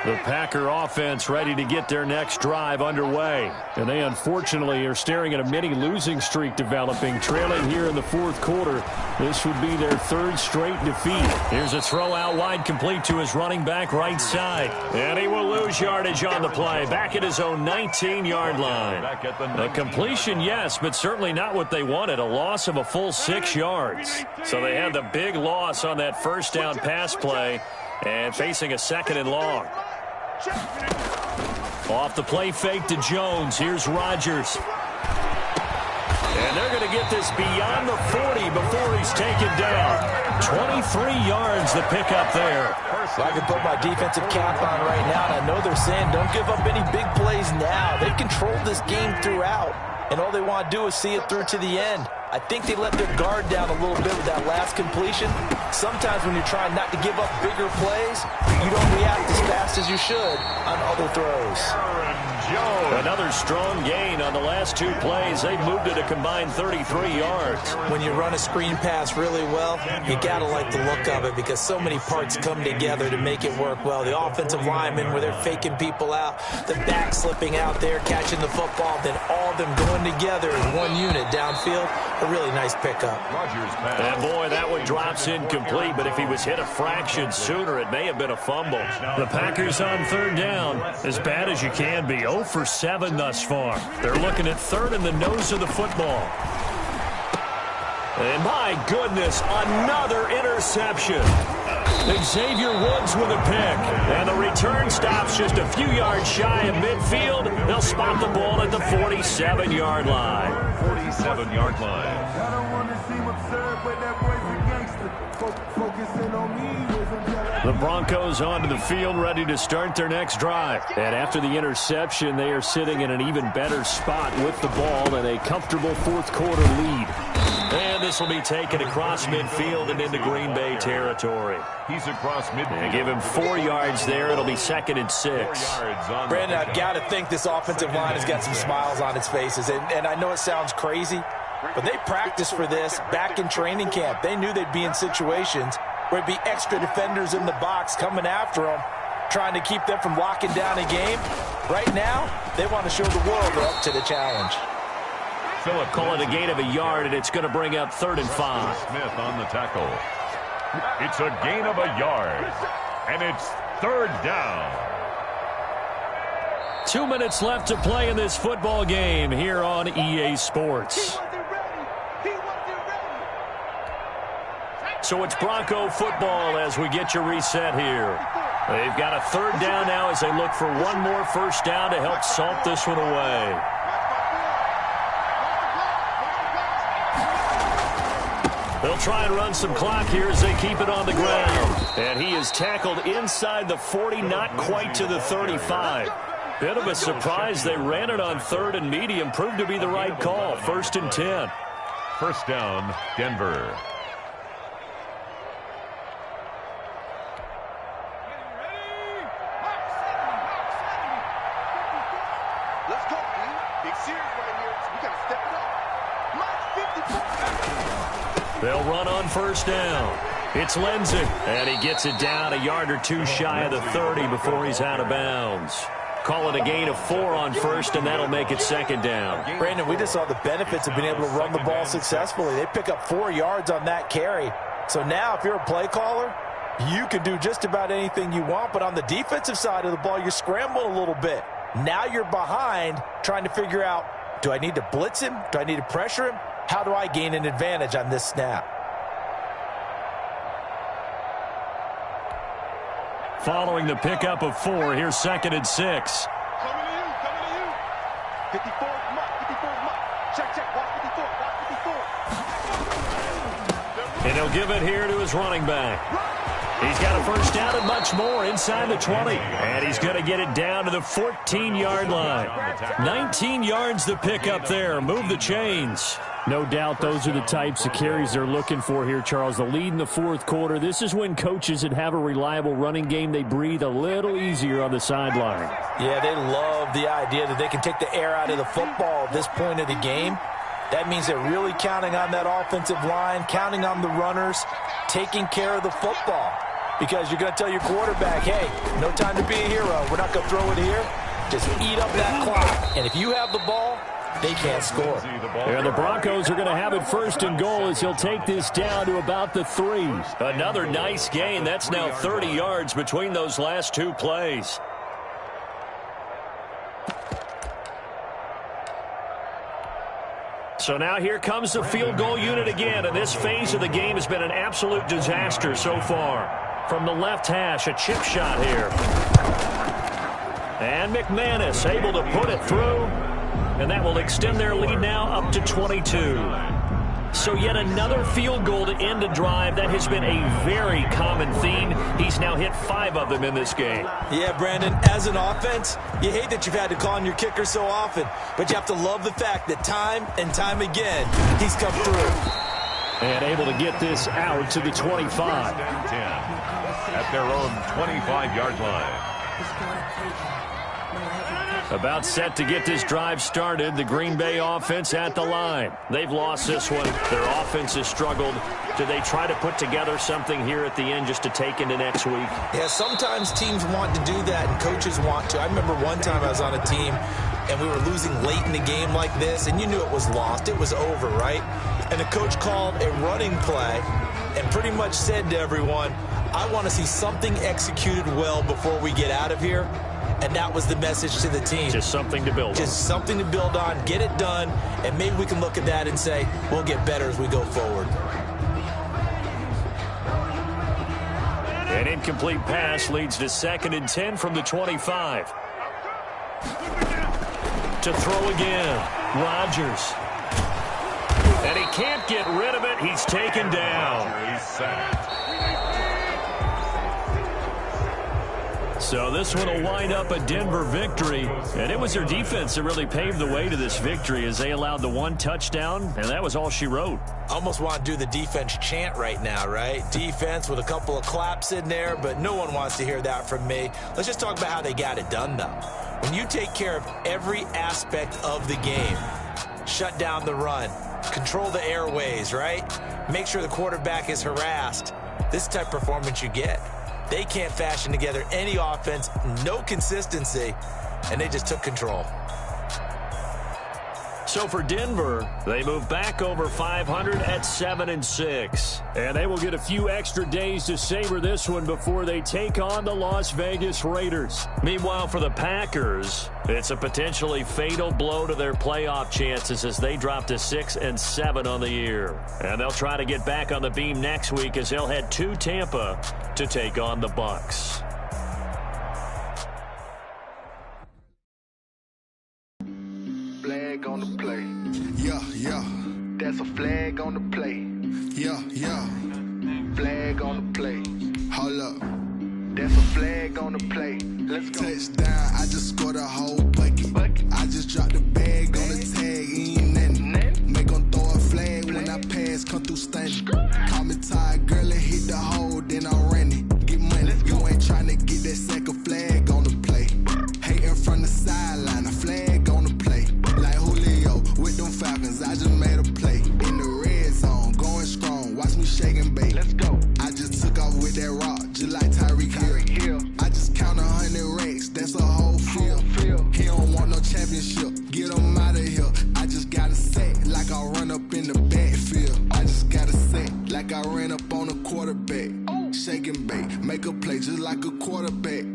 The Packer offense ready to get their next drive underway. And they unfortunately are staring at a mini losing streak developing, trailing here in the fourth quarter. This would be their third straight defeat. Here's a throw out wide, complete to his running back right side. And he will lose yardage on the play, back at his own 19-yard line. A completion, yes, but certainly not what they wanted, a loss of a full 6 yards. So they had the big loss on that first down pass play and facing a second and long. Off the play fake to Jones. Here's Rodgers. And they're going to get this beyond the 40 before he's taken down. 23 yards the pickup there. I can put my defensive cap on right now, and I know they're saying don't give up any big plays now. They've controlled this game throughout, and all they want to do is see it through to the end. I think they let their guard down a little bit with that last completion. Sometimes when you're trying not to give up bigger plays, you don't react as fast as you should on other throws. Another strong gain on the last 2 plays. They've moved it a combined 33 yards. When you run a screen pass really well, you got to like the look of it because so many parts come together to make it work well. The offensive linemen where they're faking people out, the back slipping out there, catching the football, then all of them going together as one unit downfield. A really nice pickup. And boy, that one drops incomplete, but if he was hit a fraction sooner, it may have been a fumble. The Packers on third down, as bad as you can be, 0 for 7 thus far. They're looking at third in the nose of the football. And my goodness, another interception. Xavier Woods with a pick. And the return stops just a few yards shy of midfield. They'll spot the ball at the 47-yard line. 47-yard line. The Broncos onto the field ready to start their next drive. And after the interception, they are sitting in an even better spot with the ball and a comfortable fourth quarter lead. And this will be taken across midfield and into Green Bay territory. He's across midfield. And give him 4 yards there. It'll be 2nd and 6. Brandon, I've got to think this offensive line has got some smiles on its faces. And I know it sounds crazy, but they practiced for this back in training camp. They knew they'd be in situations where it'd be extra defenders in the box coming after them, trying to keep them from locking down a game. Right now, they want to show the world they're up to the challenge. Phillip call it a gain of a yard, and it's going to bring up 3rd and 5. Smith on the tackle. It's a gain of a yard, and it's 3rd down. 2 minutes left to play in this football game here on EA Sports. So it's Bronco football as we get your reset here. They've got a 3rd down now as they look for one more first down to help salt this one away. They'll try and run some clock here as they keep it on the ground. And he is tackled inside the 40, not quite to the 35. Bit of a surprise. They ran it on 3rd and medium. Proved to be the right call. 1st and 10. First down, Denver. Let's go, dude. Big series right here. We got to step it up. They'll run on first down. It's Lindsey. And he gets it down a yard or 2 shy of the 30 before he's out of bounds. Call it a gain of 4 on first, and that'll make it 2nd down. Brandon, we just saw the benefits of being able to run the ball successfully. They pick up 4 yards on that carry. So now if you're a play caller, you can do just about anything you want. But on the defensive side of the ball, you're scrambling a little bit. Now you're behind trying to figure out, do I need to blitz him? Do I need to pressure him? How do I gain an advantage on this snap? Following the pickup of 4, here's 2nd and 6. Coming to you, coming to you. 54 mark, 54 mark. Check, watch 54, watch 54. And he'll give it here to his running back. He's got a first down and much more inside the 20. And he's going to get it down to the 14-yard line. 19 yards to pick up there. Move the chains. No doubt those are the types of carries they're looking for here, Charles. The lead in the fourth quarter. This is when coaches that have a reliable running game, they breathe a little easier on the sideline. Yeah, they love the idea that they can take the air out of the football at this point of the game. That means they're really counting on that offensive line, counting on the runners, taking care of the football. Because you're going to tell your quarterback, hey, no time to be a hero. We're not going to throw it here. Just eat up that clock. And if you have the ball, they can't score. And the Broncos are going to have it 1st and goal as he'll take this down to about the 3. Another nice gain. That's now 30 yards between those last 2 plays. So now here comes the field goal unit again, and this phase of the game has been an absolute disaster so far. From the left hash, a chip shot here. And McManus able to put it through, and that will extend their lead now up to 22. So yet another field goal to end a drive. That has been a very common theme. He's now hit 5 of them in this game. Yeah, Brandon, as an offense, you hate that you've had to call on your kicker so often, but you have to love the fact that time and time again, he's come through. And able to get this out to the 25. 10 at their own 25-yard line. About set to get this drive started. The Green Bay offense at the line. They've lost this one. Their offense has struggled. Do they try to put together something here at the end just to take into next week? Yeah, sometimes teams want to do that and coaches want to. I remember one time I was on a team and we were losing late in the game like this, and you knew it was lost. It was over, right? And the coach called a running play and pretty much said to everyone, I want to see something executed well before we get out of here. And that was the message to the team. Just something to build on. Just something to build on, get it done, and maybe we can look at that and say, we'll get better as we go forward. An incomplete pass leads to 2nd and 10 from the 25. To throw again, Rodgers. And he can't get rid of it. He's taken down. He's sacked. So this one will wind up a Denver victory. And it was their defense that really paved the way to this victory as they allowed the 1 touchdown, and that was all she wrote. Almost want to do the defense chant right now, right? Defense with a couple of claps in there, but no one wants to hear that from me. Let's just talk about how they got it done, though. When you take care of every aspect of the game, shut down the run, control the airways, right? Make sure the quarterback is harassed. This type of performance you get. They can't fashion together any offense, no consistency, and they just took control. So for Denver, they move back over 500 at 7-6. And they will get a few extra days to savor this one before they take on the Las Vegas Raiders. Meanwhile, for the Packers, it's a potentially fatal blow to their playoff chances as they drop to 6-7 on the year. And they'll try to get back on the beam next week as they'll head to Tampa to take on the Bucs. Flag on the play. Yeah, yeah. That's a flag on the play. Yeah, yeah. Flag on the play. Hold up. That's a flag on the play. Let's go. Touchdown, I just scored a whole bucket. I just dropped the bag on the tag, ain't nothing. Make them throw a flag when I pass, come through stunning. Call me tired, girl, and hit the hole, then I'm running. Get money, you ain't trying to get that second flag on the play. Hating from the sideline, a flag on the play. Like Julio with them Falcons, I just made a play. In the red zone, going strong, watch me shake and bake. Let's go. I just took off with that rock, just like Tyreek Hill. I just count 100 racks, that's a whole field. He don't want no championship, get him out of here. I just gotta set like I run up in the backfield. I just gotta set like I ran up on a quarterback. shake and bake, make a play just like a quarterback.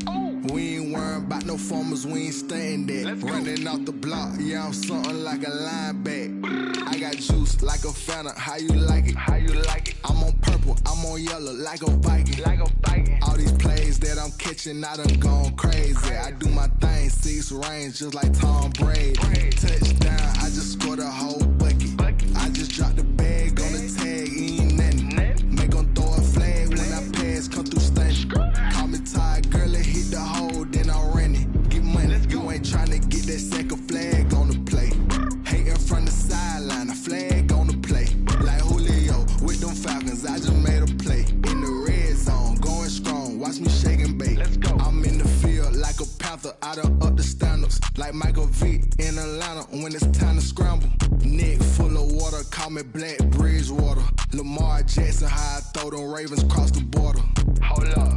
We ain't worrying about no formers, we ain't staying there. Running off the block, yeah, I'm something like a linebacker. I got juice like a Fanta, how you like it? How you like it? I'm on purple, I'm on yellow, like a Viking. Like a Viking. All these plays that I'm catching, I done gone crazy. I do my thing, 6 range, just like Tom Brady. Touchdown, I just scored a whole bucket. I just dropped the bag on the tag, ain't nothing. Make 'em throw a flag when I pass, come through stunning. Call me tired, girl, it hit the hole, then I ran it. Get money, you ain't tryna get that second flag on the play. Hating from the sideline, a flag on the play. Like Julio with them Falcons, I just made a play. In the red zone, going strong, watch me shake and bake. Let's go. I'm in the field like a Panther, I done up the standards. Like Michael Vick in Atlanta when it's time to scramble. Neck full of water, call me Black Bridgewater. Lamar Jackson, how I throw them Ravens cross the border. Hold up,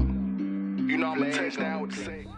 you know I'm a touchdown with the same.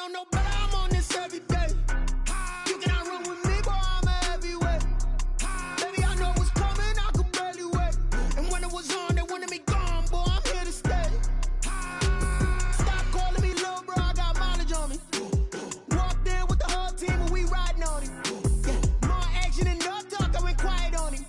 know no better, I'm on this every day. You cannot run with me, boy, I'm a heavyweight. Baby, I know what's coming, I could barely wait. And when it was on, they wanted me gone, boy, I'm here to stay. Stop calling me little bro, I got mileage on me. Walked in with the whole team and we riding on him. Yeah, more action and no talk, I went quiet on him.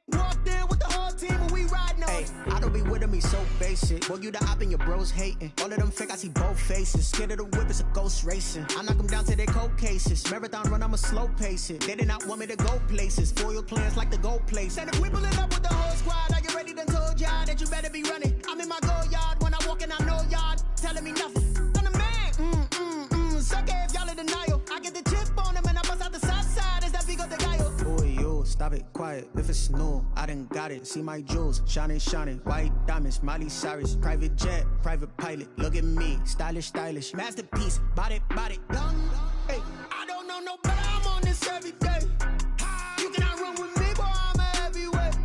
Walked in with the whole team and we riding on him. I don't be with me so basic. Boy, you the op and your bros hating. All of them fake, I see both faces. Scared of the whip, it's a ghost racing. I knock them down to their cold cases. Marathon run, I'ma slow pace it. They did not want me to go places. Foil plans like the go place. And if we pulling up with the whole squad, are you ready? Done told y'all that you better be running. I'm in my go yard. When I walk in, I know y'all telling me nothing. I'm the man. Suck it if y'all in denial. I get the chip on them and I bust out the south side. Is that Vigo de Gallo? Boy, yo, stop it, quiet. If it's new, I done got it. See my jewels, shining, shining. White diamonds, Miley Cyrus. Private jet, private pilot. Look at me, stylish, stylish. Masterpiece, body, done. Hey, I don't know no better, I'm on this every day. You cannot run with me, boy, I'm a heavyweight.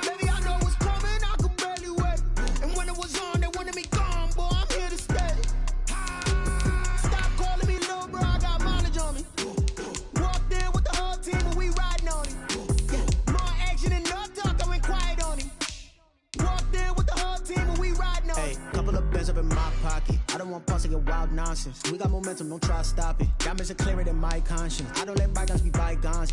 Baby, I know what's coming, I could barely wait. And when it was on, they wanted me gone, boy, I'm here to stay. Stop calling me little bro, I got mileage on me. Walked in with the whole team and we riding on him. Yeah, more action and no talk, I went quiet on him. Walked in with the whole team and we riding on him. Hey, couple of bands up in my pocket. I don't want pause to get wild nonsense. We got momentum, don't try to stop it. Diamonds are clearer than my conscience. I don't let bygones be bygones.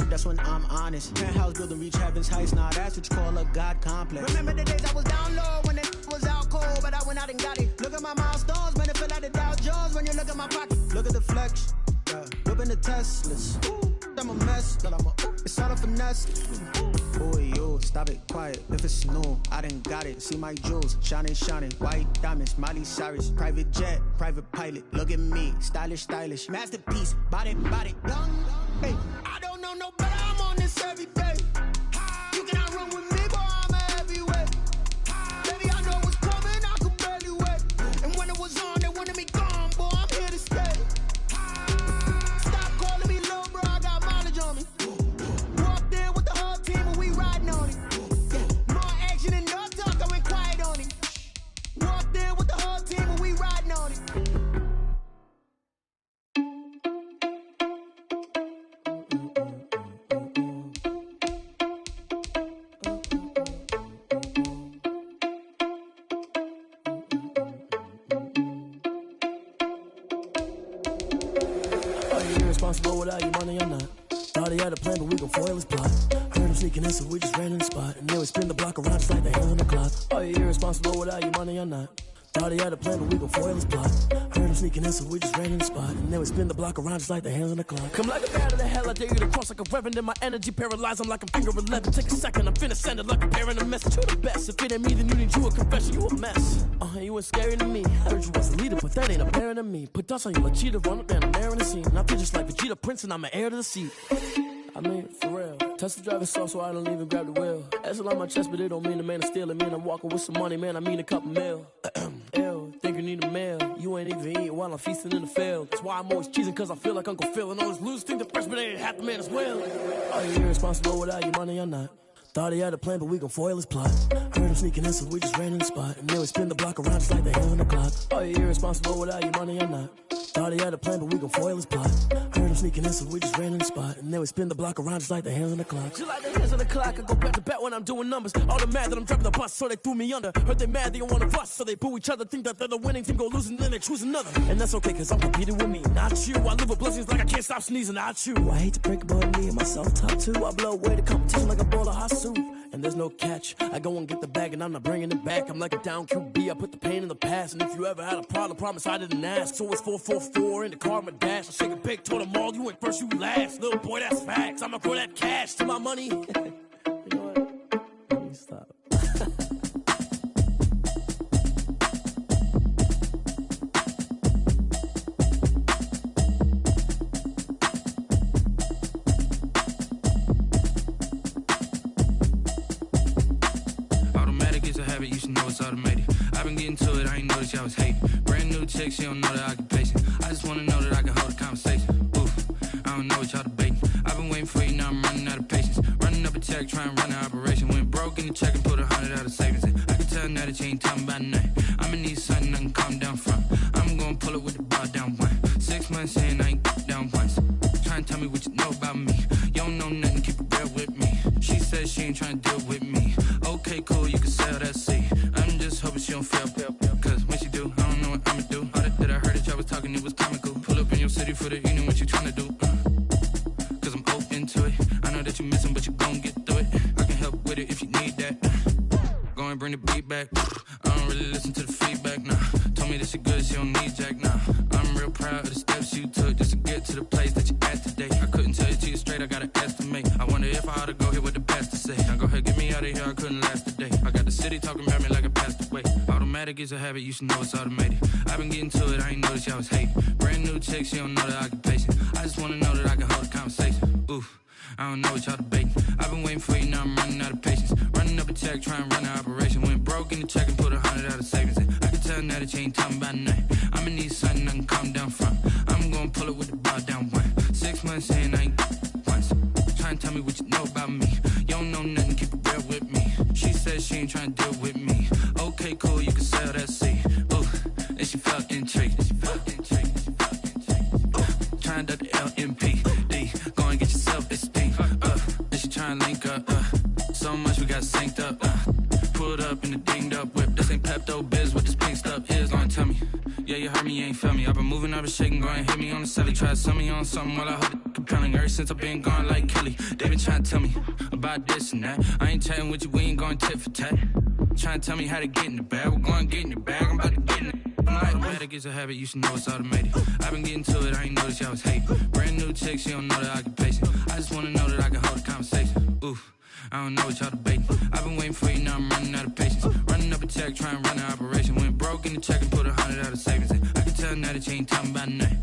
That's when I'm honest. Penthouse building, reach heaven's heights. Nah, that's what you call a God complex. Remember the days I was down low when it was out cold, but I went out and got it. Look at my milestones, man, it feel like the Dow Jones when you look at my pocket. Look at the flex, yeah. Whipping the Teslas. I'm a mess, but it's all a finesse. Boy, yo, stop it, quiet. If it's new, I done got it. See my jewels, shining, shining. White diamonds, Miley Cyrus. Private jet, private pilot. Look at me, stylish, stylish. Masterpiece, body, done. Hey, I don't know no better, I'm on this every day. You cannot run with me, boy, I'm a heavyweight. Baby, I know what's coming, I could barely wait. And when it was on, they wanted me gone, boy, I'm here to stay. Stop calling me little bro, I got mileage on me. Walked in with the whole team and we riding on him. Yeah, more action and no talk, I went quiet on him. Walked in with the whole team and we riding on him. Responsible without your money or not. Thought he had a plan, but we gon' foil his plot. Heard him sneaking in, so we just ran in the spot. And then we spin the block around just like the hands on the clock. Are you irresponsible without your money or not? Thought he had a plan, but we gon' foil his plot. Heard him sneaking in, so we just ran in the spot. And then we spin the block around just like the hands on the clock. Come like a bat of the hell, I dare you to cross like a reverend. In my energy paralyzed, I'm like a finger 11. Take a second, I'm finna send it like a parent a message. You the best, if it ain't me, then you need you a confession. You a mess, you ain't scary to me. I heard you was a leader, but that ain't apparent to me. Put dust on you like cheetah, run up and I'm airing the scene. And I feel just like Vegeta Prince and I'm an heir to the seat. I mean, for real. Touch the driver's soft so I don't even grab the wheel. That's on my chest, but it don't mean the man is stealing. Man, I'm walking with some money, man, I mean a couple mil. Ew, think you need a meal. You ain't even eating while I'm feasting in the field. That's why I'm always cheesing, cause I feel like Uncle Phil. And all this losers think the freshman ain't half the man as well. Are you irresponsible without your money or not? Thought he had a plan, but we gon' foil his plot. Heard him sneaking in, so we just ran in the spot. And then we spin the block around just like the hands on the clock. Are you irresponsible without your money or not? Thought he had a plan, but we gon' foil his plot. Heard him sneaking in, so we just ran in the spot. And then we spin the block around just like the hands on the clock. Just like the hands on the clock, I go back to back when I'm doing numbers. All the mad that I'm dropping the bus, so they threw me under. Heard they mad, they don't wanna bust, so they boo each other. Think that they're the winning team, go losing, then they choose another. And that's okay, cause I'm competing with me, not you. I live with blessings like I can't stop sneezing, not you. I hate to break it, but me and myself top two. I blow away the competition like a bowl of hot soup. And there's no catch. I go and get the bag and I'm not bringing it back. I'm like a down QB, I put the pain in the past. And if you ever had a problem, promise I didn't ask. So it's 444 in the car, my dash. I shake a big, told them all, you went first, you last. Little boy, that's facts. I'ma throw that cash to my money. You know what? Let me stop. You should know it's automated. I've been getting to it, I ain't noticed y'all was hating. Brand new chick, she don't know the occupation. I just wanna know that I can hold a conversation. Oof, I don't know what y'all debating. I've been waiting for you, now I'm running out of patience. Running up a check, trying to run an operation. Went broke in the check and put 100 out of savings in. I can tell now that that you ain't talking about nothing. I'ma need something I can calm down from. I'm gonna pull it with the bar down one. 6 months in, I ain't down once. Trying to tell me what you know about me. You don't know nothing, keep it real with me. She says she ain't trying to deal with me. Okay, cool, you can sell that seat. I'm just hoping she don't fail. Cause when she do, I don't know what I'ma do. All that I heard that y'all was talking, it was comical. Pull up in your city for the evening, what you trying to do? Cause I'm open to it. I know that you missing, but you gon' get through it. I can help with it if you need that. Go and bring the beat back. I don't really listen to the feedback, nah. Told me that she good, she don't need jack, nah. I'm real proud of the steps you took just to get to the place that you at today. I couldn't tell you to you straight, I gotta estimate. I wonder if I ought to go here with the pastor say. Now go ahead, get me out of here, I couldn't last today. I got the city talking about me like I passed away. Automatic is a habit, you should know it's automated. I've been getting to it, I ain't noticed y'all was hating. Brand new chick, she don't know the occupation. I just wanna know that I can hold a conversation. Oof, I don't know what y'all debating. I've been waiting for you, now I'm running out of patience. Running up a check, trying to run an operation. Went broke in the check and put 100 out of savings in. I can tell now that you ain't talking about nothing. I'ma need something I can calm down from. I'm gonna pull it with the bar down one. 6 months in, I ain't once. Trying to tell me what you know about me. You don't know nothing, keep it real with me. She says she ain't trying to deal with me. Okay, cool, you can sell that seat. Ooh, and she felt intrigued. Trying to the LMPD. Go and get yourself esteem. And she trying to link up. So much we got synced up. Pulled up in the dinged up whip. This ain't Pepto-Biz, what this pink stuff is. Long tell me. Yeah, you heard me, you ain't felt me. I've been moving, I've been shaking, go and hit me on the celly. Try to sell me on something while I hold it compelling. Ever since I've been gone like Kelly, they been trying to tell me about this and that. I ain't chatting with you, we ain't going tit for tat. Trying to tell me how to get in the bag. We're going to get in the bag, I'm about to get in it. Automatic is a habit, you should know it's automated. I've been getting to it, I ain't noticed y'all was hating. Brand new chick, she don't know the occupation. I just wanna know that I can hold a conversation. Oof, I don't know what y'all debating. I've been waiting for you, now I'm running out of patience. Running up a check, trying to run an operation. Went broke in the check and put 100 out of savings in. I can tell now that you ain't talking about nothing.